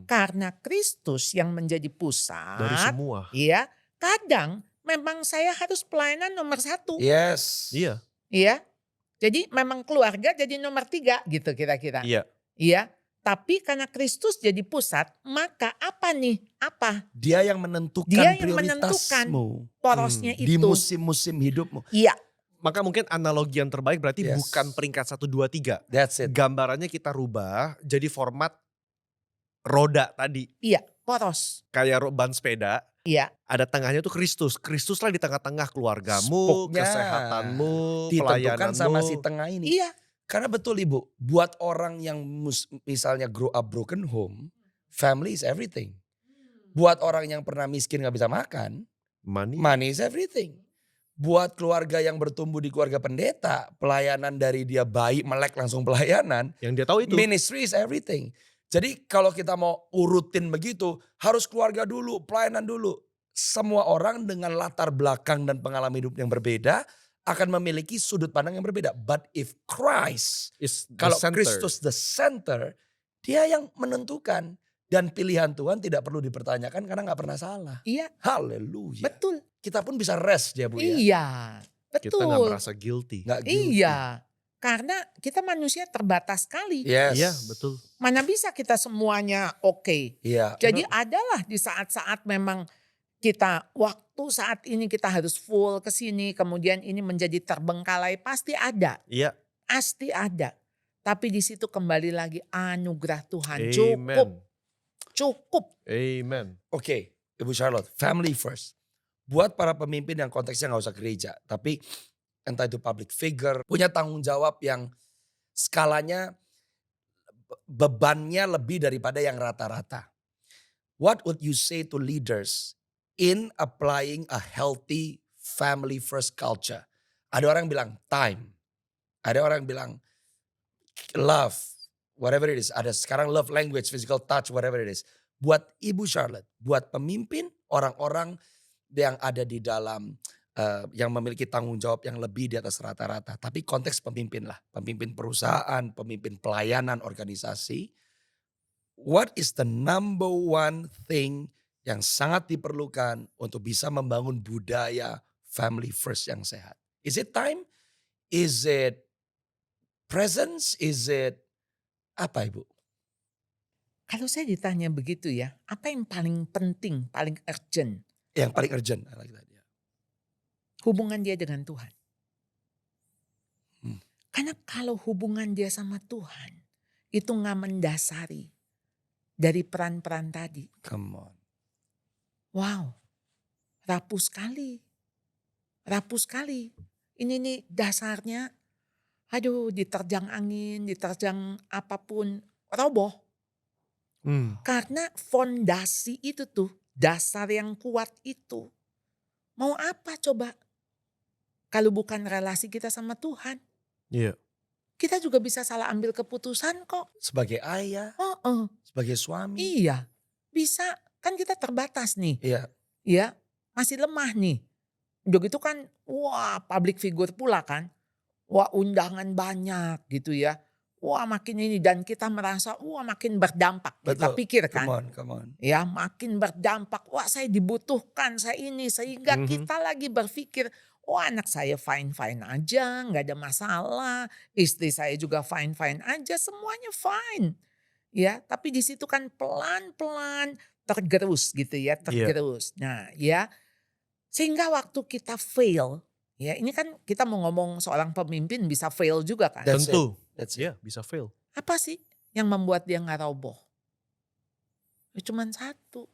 karena Kristus yang menjadi pusat. Dari semua. Iya, kadang memang saya harus pelayanan nomor 1. Yes. Iya. Iya, jadi memang keluarga jadi nomor 3 gitu kira-kira. Iya. Iya, tapi karena Kristus jadi pusat, maka apa nih? Apa? Dia yang menentukan Dia yang menentukan prioritasmu porosnya di itu. musim-musim hidupmu. Iya, Maka mungkin analogi yang terbaik berarti Yes. bukan peringkat 1, 2, 3. That's it. Gambarannya kita rubah jadi format roda tadi. iya, poros. Kayak ban sepeda. Iya, Ada tengahnya tuh Kristus. Kristuslah di tengah-tengah keluargamu, Spoke-nya kesehatanmu, Ditentukan pelayananmu. sama si tengah ini. iya, Karena betul Ibu, buat orang yang misalnya grow up broken home, family is everything. Buat orang yang pernah miskin gak bisa makan, Money. money is everything. Buat keluarga yang bertumbuh di keluarga pendeta, pelayanan dari dia bayi melek langsung pelayanan, Yang dia tahu itu. ministry is everything. Jadi kalau kita mau urutin begitu, harus keluarga dulu, pelayanan dulu. Semua orang dengan latar belakang dan pengalaman hidup yang berbeda akan memiliki sudut pandang yang berbeda. But if Christ, Is the kalau center. Kristus the center, dia yang menentukan. Dan pilihan Tuhan tidak perlu dipertanyakan karena gak pernah salah. iya, Haleluya. betul. Kita pun bisa rest ya Bu ya. Iya, Kita betul. gak merasa guilty. Nggak guilty. Iya, karena kita manusia terbatas sekali. Yes. Iya betul. Mana bisa kita semuanya oke. Iya. Jadi adalah di saat-saat memang kita waktu saat ini kita harus full ke sini, kemudian ini menjadi terbengkalai, pasti ada. Iya. Pasti ada. Tapi di situ kembali lagi anugerah Tuhan. Amen. Cukup. Amen. Oke, Ibu Charlotte, family first. Buat para pemimpin yang konteksnya gak usah gereja, tapi entah itu public figure, punya tanggung jawab yang skalanya bebannya lebih daripada yang rata-rata. What would you say to leaders in applying a healthy family first culture? Ada orang bilang time, ada orang bilang love, whatever it is. Ada sekarang love language, physical touch, whatever it is. Buat Ibu Charlotte, buat pemimpin, orang-orang yang ada di dalam yang memiliki tanggung jawab yang lebih di atas rata-rata. Tapi konteks pemimpin lah, pemimpin perusahaan, pemimpin pelayanan organisasi. What is the number one thing yang sangat diperlukan untuk bisa membangun budaya family first yang sehat? Is it time? Is it presence? Is it apa Ibu? Kalau saya ditanya begitu ya, apa yang paling penting, paling urgent? Yang paling urgent. I like that, yeah. Hubungan dia dengan Tuhan. Hmm. Karena kalau hubungan dia sama Tuhan, itu nggak mendasari dari peran-peran tadi. Come on. Wow, rapuh sekali. Rapuh sekali. Ini nih dasarnya, aduh diterjang angin, diterjang apapun, roboh. Karena fondasi itu tuh, dasar yang kuat itu. Mau apa coba? Kalau bukan relasi kita sama Tuhan. Iya. Kita juga bisa salah ambil keputusan kok. Sebagai ayah, sebagai suami. Iya, bisa. Kan kita terbatas nih. Iya. Ya, masih lemah nih. Udah gitu kan, wah public figure pula kan. Wah undangan banyak gitu ya. Wah makin ini dan kita merasa wah makin berdampak. Kita Betul. pikir kan. Come on. Ya makin berdampak. Wah saya dibutuhkan, saya ini. Sehingga kita lagi berpikir, oh anak saya fine-fine aja, nggak ada masalah. Istri saya juga fine-fine aja, semuanya fine. Ya, tapi di situ kan pelan-pelan tergerus gitu ya, tergerus. Nah ya, sehingga waktu kita fail, ya ini kan kita mau ngomong seorang pemimpin bisa fail juga kan. Tentu. That's it. Iya, bisa fail. Apa sih yang membuat dia nggak roboh? Ya cuman satu,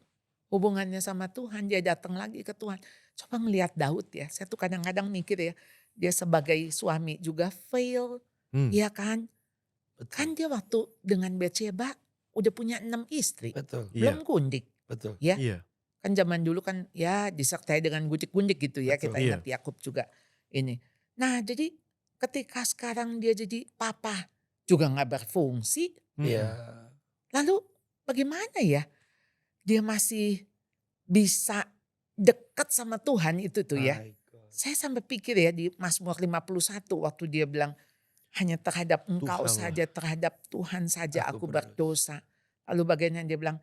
hubungannya sama Tuhan, dia datang lagi ke Tuhan. Coba ngelihat Daud ya, saya tuh kadang-kadang mikir ya, dia sebagai suami juga fail, ya kan? Betul. Kan dia waktu dengan Betsheba udah punya 6 istri, Betul. belum gundik. Betul. Ya, Iya. kan zaman dulu kan ya disertai dengan gundik-gundik gitu ya, Betul. kita ingat Yakub juga ini. Nah jadi ketika sekarang dia jadi papa juga gak berfungsi, Iya. lalu bagaimana ya dia masih bisa dekat sama Tuhan itu tuh ya. My God. Saya sampai pikir ya di Mazmur 51 waktu dia bilang, hanya terhadap engkau Tuhanlah. saja, terhadap Tuhan saja Aku aku berdosa. Lalu bagian dia bilang,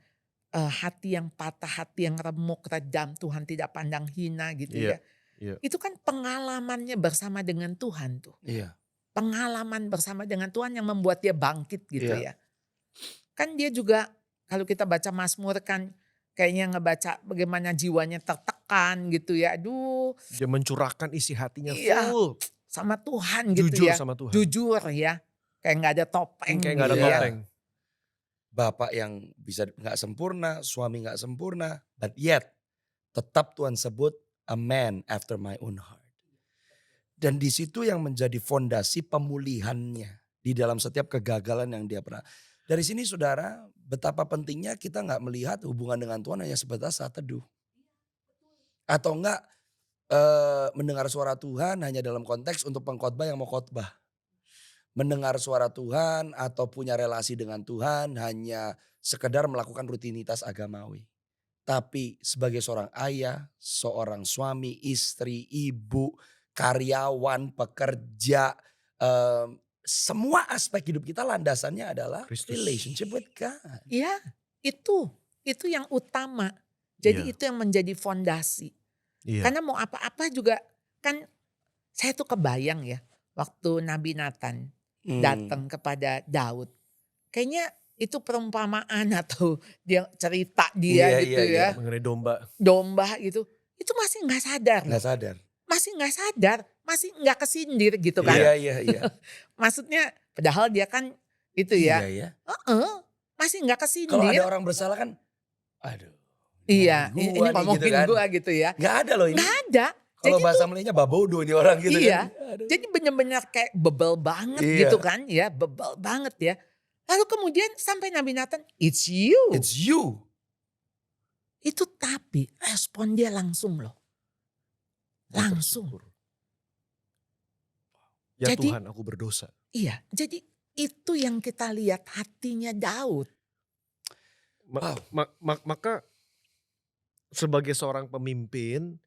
hati yang patah, hati yang remuk, redam, Tuhan tidak pandang hina gitu Iya, ya. iya. Itu kan pengalamannya bersama dengan Tuhan tuh. Iya. Pengalaman bersama dengan Tuhan yang membuat dia bangkit gitu Iya. ya. Kan dia juga kalau kita baca Mazmur kan kayaknya ngebaca bagaimana jiwanya tertekan gitu ya. Aduh Dia mencurahkan isi hatinya Iya. full. sama Tuhan gitu Jujur ya. sama Tuhan. Jujur ya. Kayak gak ada topeng Kayak gak ada gitu ya. topeng. Bapak yang bisa nggak sempurna, suami nggak sempurna, but yet tetap Tuhan sebut a man after my own heart. Dan di situ yang menjadi fondasi pemulihannya di dalam setiap kegagalan yang dia pernah. Dari sini saudara, betapa pentingnya kita nggak melihat hubungan dengan Tuhan hanya sebatas saat teduh. Atau enggak mendengar suara Tuhan hanya dalam konteks untuk pengkhotbah yang mau khotbah. Mendengar suara Tuhan atau punya relasi dengan Tuhan hanya sekedar melakukan rutinitas agamawi. Tapi sebagai seorang ayah, seorang suami, istri, ibu, karyawan, pekerja, semua aspek hidup kita landasannya adalah Kristus. relationship with God. Iya, itu yang utama. Jadi Iya. itu yang menjadi fondasi. Iya. Karena mau apa-apa juga kan saya tuh kebayang ya waktu Nabi Nathan datang kepada Daud. Kayaknya itu perumpamaan atau dia cerita dia Iya, gitu iya, ya. Mengenai domba. Domba gitu. Itu masih gak sadar. Nggak sadar. Masih gak sadar. Masih gak kesindir gitu kan. Iya. Maksudnya padahal dia kan itu ya. Iya ya. Masih gak kesindir. Kalau ada orang bersalah kan, aduh. Iya, ngomongin ini gua nih, ngomongin gitu kan. gua gitu ya. Nggak ada loh ini. Gak ada. Kalau Jadi bahasa Melayanya babodo ini orang gitu Iya. kan. Aduh. Jadi benar-benar kayak bebel banget Iya. gitu kan ya. Bebel banget ya. Lalu kemudian sampai Nabi Nathan, it's you. It's you. Itu tapi respon dia langsung loh. Dia Langsung. bersyukur. Ya Jadi- Tuhan, aku berdosa. Iya, jadi itu yang kita lihat hatinya Daud. Maka sebagai seorang pemimpin,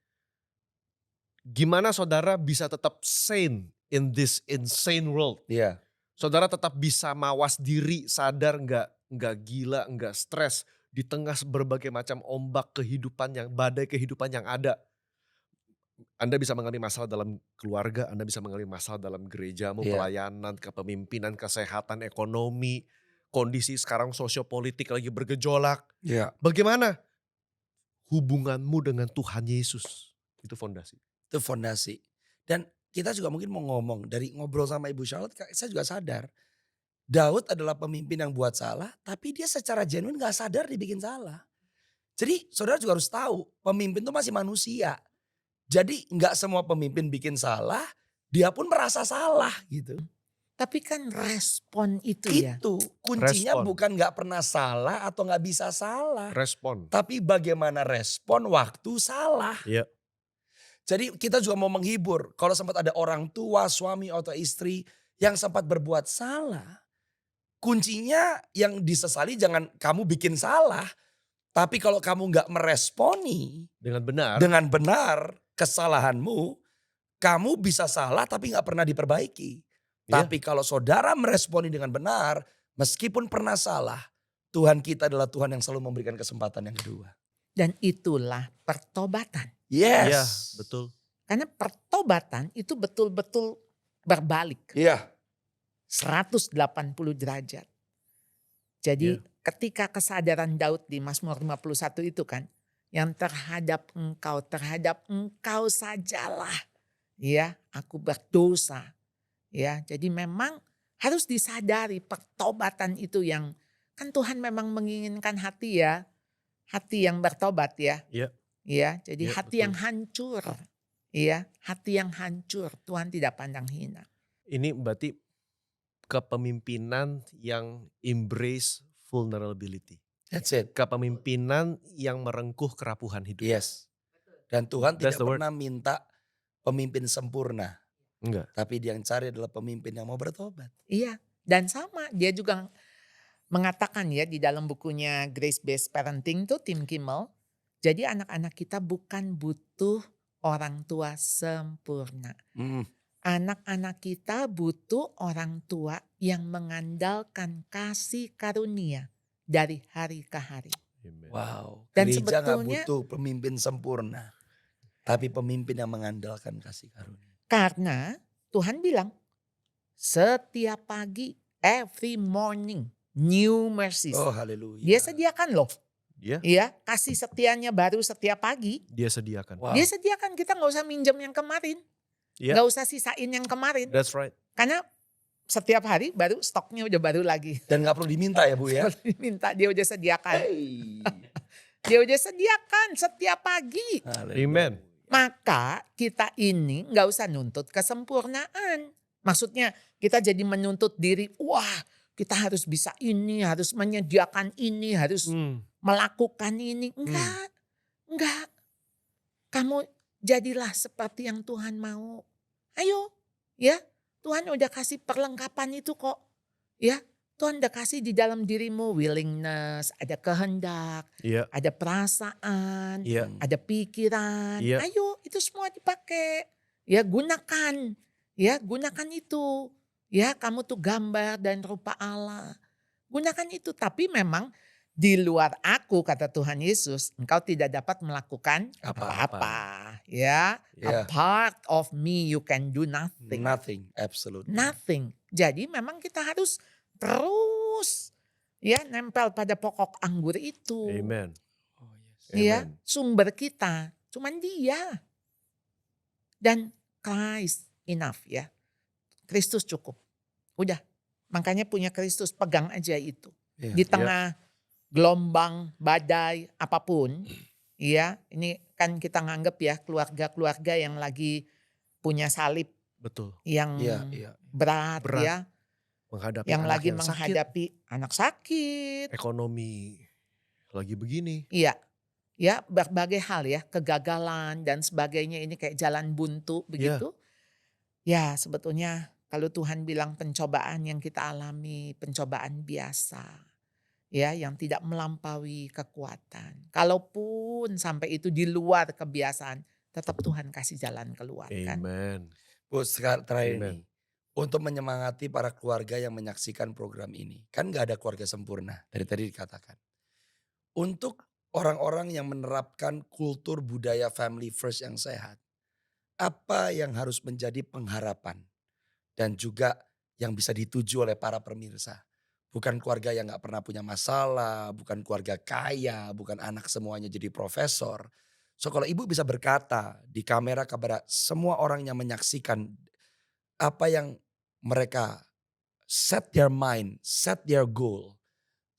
Gimana saudara bisa tetap sane in this insane world? Iya. Saudara tetap bisa mawas diri, sadar nggak gila, nggak stres di tengah berbagai macam ombak kehidupan badai kehidupan yang ada. Anda bisa mengalami masalah dalam keluarga, Anda bisa mengalami masalah dalam gerejamu, Iya. pelayanan, kepemimpinan, kesehatan, ekonomi, kondisi sekarang sosiopolitik lagi bergejolak. Iya. Bagaimana hubunganmu dengan Tuhan Yesus? Itu fondasi. Itu fondasi. Dan kita juga mungkin mau ngomong dari ngobrol sama Ibu Charlotte, saya juga sadar. Daud adalah pemimpin yang buat salah, tapi dia secara genuine gak sadar dibikin salah. Jadi saudara juga harus tahu, pemimpin itu masih manusia. Jadi gak semua pemimpin bikin salah, dia pun merasa salah gitu. Tapi kan respon itu ya. Itu kuncinya Respon. bukan gak pernah salah atau gak bisa salah. Respon. Tapi bagaimana respon waktu salah. Iya. Jadi kita juga mau menghibur. Kalau sempat ada orang tua, suami atau istri yang sempat berbuat salah. Kuncinya yang disesali jangan kamu bikin salah. Tapi kalau kamu gak meresponi dengan benar kesalahanmu. Kamu bisa salah tapi gak pernah diperbaiki. Iya. Tapi kalau saudara meresponi dengan benar. Meskipun pernah salah. Tuhan kita adalah Tuhan yang selalu memberikan kesempatan yang kedua. Dan itulah pertobatan. Yes. Iya, betul. Karena pertobatan itu betul-betul berbalik. Iya. 180 derajat. Jadi Iya. ketika kesadaran Daud di Mazmur 51 itu kan. Yang terhadap engkau sajalah. Ya, aku berdosa. Ya, jadi memang harus disadari pertobatan itu yang. Kan Tuhan memang menginginkan hati ya. Hati yang bertobat ya. Iya. Ya, jadi Iya, hati betul. yang hancur. Iya, hati yang hancur. Tuhan tidak pandang hina. Ini berarti kepemimpinan yang embrace vulnerability. That's it. Kepemimpinan yang merengkuh kerapuhan hidup. Yes. Dan Tuhan That's tidak the word. pernah minta pemimpin sempurna. Enggak. Tapi dia yang cari adalah pemimpin yang mau bertobat. Iya, dan sama dia juga mengatakan ya di dalam bukunya Grace Based Parenting tuh Tim Kimmel. Jadi anak-anak kita bukan butuh orang tua sempurna. Anak-anak kita butuh orang tua yang mengandalkan kasih karunia dari hari ke hari. Amen. Wow. Dan Gereja gak sebetulnya- butuh pemimpin sempurna. Tapi pemimpin yang mengandalkan kasih karunia. Karena Tuhan bilang setiap pagi, every morning, new mercies. Oh haleluya. Dia sediakan loh. Dia Iya, kasih setianya baru setiap pagi. dia sediakan. Wow. Dia sediakan, kita gak usah minjem yang kemarin. Iya. Gak usah sisain yang kemarin. That's right. Karena setiap hari baru stoknya udah baru lagi. Dan gak perlu diminta ya Bu ya. Kalau diminta dia udah sediakan. Hey. Dia udah sediakan setiap pagi. Haleluya. Amen. Maka kita ini gak usah nuntut kesempurnaan. Maksudnya kita jadi menuntut diri. Wah, kita harus bisa ini, harus menyediakan ini, harus melakukan ini. Enggak. Kamu jadilah seperti yang Tuhan mau. Ayo, ya. Tuhan udah kasih perlengkapan itu kok. Ya, Tuhan udah kasih di dalam dirimu willingness, ada kehendak, Iya. ada perasaan, Iya. ada pikiran. Iya. Ayo, itu semua dipakai. Ya, gunakan. Ya, gunakan itu. Ya, kamu tuh gambar dan rupa Allah. Gunakan itu, tapi memang di luar aku, kata Tuhan Yesus, engkau tidak dapat melakukan apa-apa. Ya, Ya. apart of me you can do nothing. Nothing. Absolutely. Nothing. Jadi memang kita harus terus ya nempel pada pokok anggur itu. Amen. Oh, yes. Ya, Amen. sumber kita cuman Dia. Dan Christ enough ya. Kristus cukup. Udah. Makanya punya Kristus, pegang aja itu. Iya. Di tengah gelombang, badai, apapun. Iya, ini kan kita nganggep ya keluarga-keluarga yang lagi punya salib Betul. yang Iya. berat ya. Menghadapi Yang anak lagi yang sakit, menghadapi anak sakit. ekonomi lagi begini. Iya, ya berbagai hal ya, kegagalan dan sebagainya ini kayak jalan buntu begitu. Ya sebetulnya kalau Tuhan bilang pencobaan yang kita alami, pencobaan biasa. Ya yang tidak melampaui kekuatan. Kalaupun sampai itu di luar kebiasaan, tetap Tuhan kasih jalan keluar kan. Amen. Bu, terakhir Amen. nih. Untuk menyemangati para keluarga yang menyaksikan program ini. Kan gak ada keluarga sempurna. Dari tadi dikatakan. Untuk orang-orang yang menerapkan kultur budaya family first yang sehat. Apa yang harus menjadi pengharapan. Dan juga yang bisa dituju oleh para pemirsa. Bukan keluarga yang gak pernah punya masalah. Bukan keluarga kaya. Bukan anak semuanya jadi profesor. So kalau ibu bisa berkata di kamera kepada semua orang yang menyaksikan apa yang mereka set their mind, set their goal.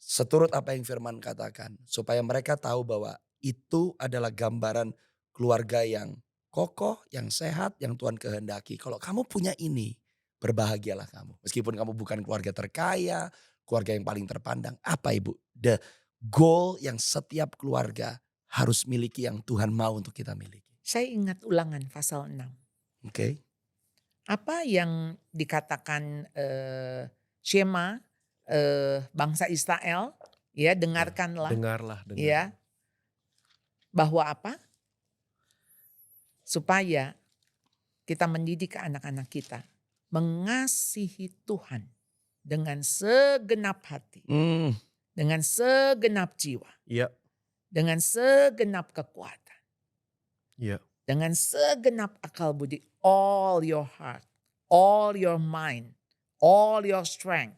Seturut apa yang Firman katakan. Supaya mereka tahu bahwa itu adalah gambaran keluarga yang kokoh, yang sehat, yang Tuhan kehendaki. Kalau kamu punya ini, berbahagialah kamu. Meskipun kamu bukan keluarga terkaya, keluarga yang paling terpandang. Apa ibu? The goal yang setiap keluarga harus miliki yang Tuhan mau untuk kita miliki. Saya ingat Ulangan pasal 6. Oke. Apa yang dikatakan Shema bangsa Israel, ya dengarkanlah, Dengarlah. ya bahwa apa? Supaya kita mendidik anak-anak kita mengasihi Tuhan dengan segenap hati, dengan segenap jiwa, Iya. dengan segenap kekuatan, Iya. dengan segenap akal budi, all your heart, all your mind, all your strength,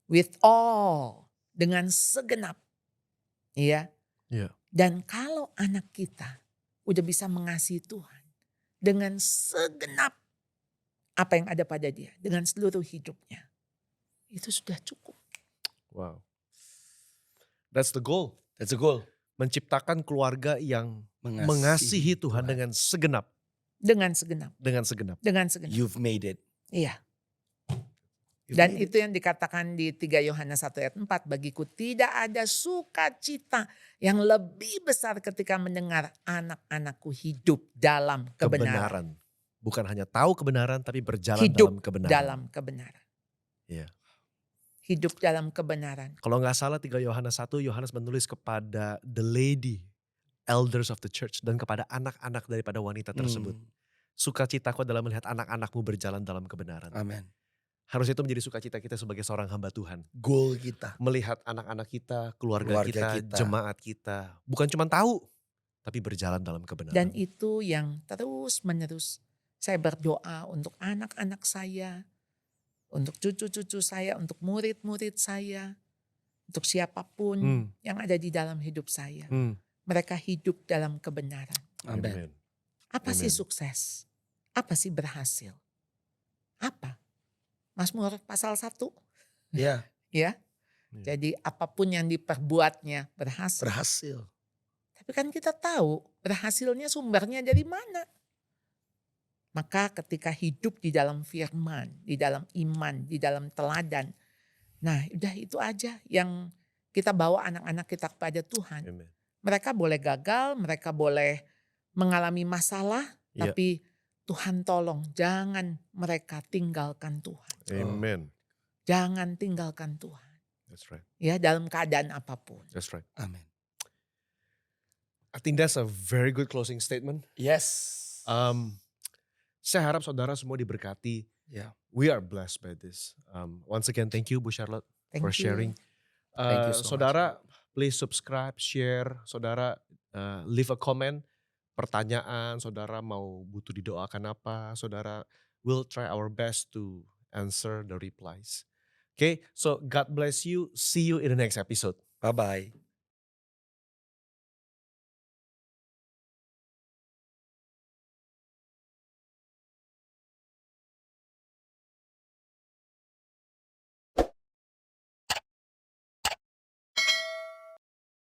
with all, dengan segenap. Ya. Iya. Dan kalau anak kita udah bisa mengasihi Tuhan dengan segenap apa yang ada pada dia, dengan seluruh hidupnya, itu sudah cukup. Wow. That's the goal. That's the goal. Menciptakan keluarga yang mengasihi Tuhan dengan segenap. Dengan segenap. Dengan segenap. Dengan segenap. You've made it. Iya. You've Dan made itu yang dikatakan di 3 Yohanes 1 ayat 4. Bagiku tidak ada sukacita yang lebih besar ketika mendengar anak-anakku hidup dalam kebenaran. Bukan hanya tahu kebenaran tapi berjalan Hidup dalam kebenaran. dalam kebenaran. Iya. Hidup dalam kebenaran. Kalau nggak salah 3 Yohanes 1, Yohanes menulis kepada the lady, elders of the church. Dan kepada anak-anak daripada wanita tersebut. Sukacitaku adalah melihat anak-anakmu berjalan dalam kebenaran. Amin. Harus itu menjadi sukacita kita sebagai seorang hamba Tuhan. Goal kita. Melihat anak-anak kita, keluarga kita, jemaat kita. Bukan cuma tahu, tapi berjalan dalam kebenaran. Dan itu yang terus menerus saya berdoa untuk anak-anak saya, untuk cucu-cucu saya, untuk murid-murid saya, untuk siapapun yang ada di dalam hidup saya. Mereka hidup dalam kebenaran. Amin. Apa sih sukses? Apa sih berhasil? Apa? Mazmur pasal 1. Ya. Ya. Jadi apapun yang diperbuatnya berhasil. Berhasil. Tapi kan kita tahu berhasilnya sumbernya dari mana. Maka ketika hidup di dalam firman, di dalam iman, di dalam teladan. Nah udah itu aja yang kita bawa anak-anak kita kepada Tuhan. Amen. Mereka boleh gagal, mereka boleh mengalami masalah. Tapi Tuhan tolong jangan mereka tinggalkan Tuhan. Amen. Jangan tinggalkan Tuhan. That's right. Ya dalam keadaan apapun. That's right. Amin. I think that's a very good closing statement. Yes. Saya harap saudara semua diberkati. Yeah. We are blessed by this. Once again, thank you Bu Charlotte for sharing. Thank you so saudara, please subscribe, share. Saudara, leave a comment. Pertanyaan, saudara mau butuh didoakan apa. Saudara, we'll try our best to answer the replies. Okay, so God bless you. See you in the next episode. Bye-bye.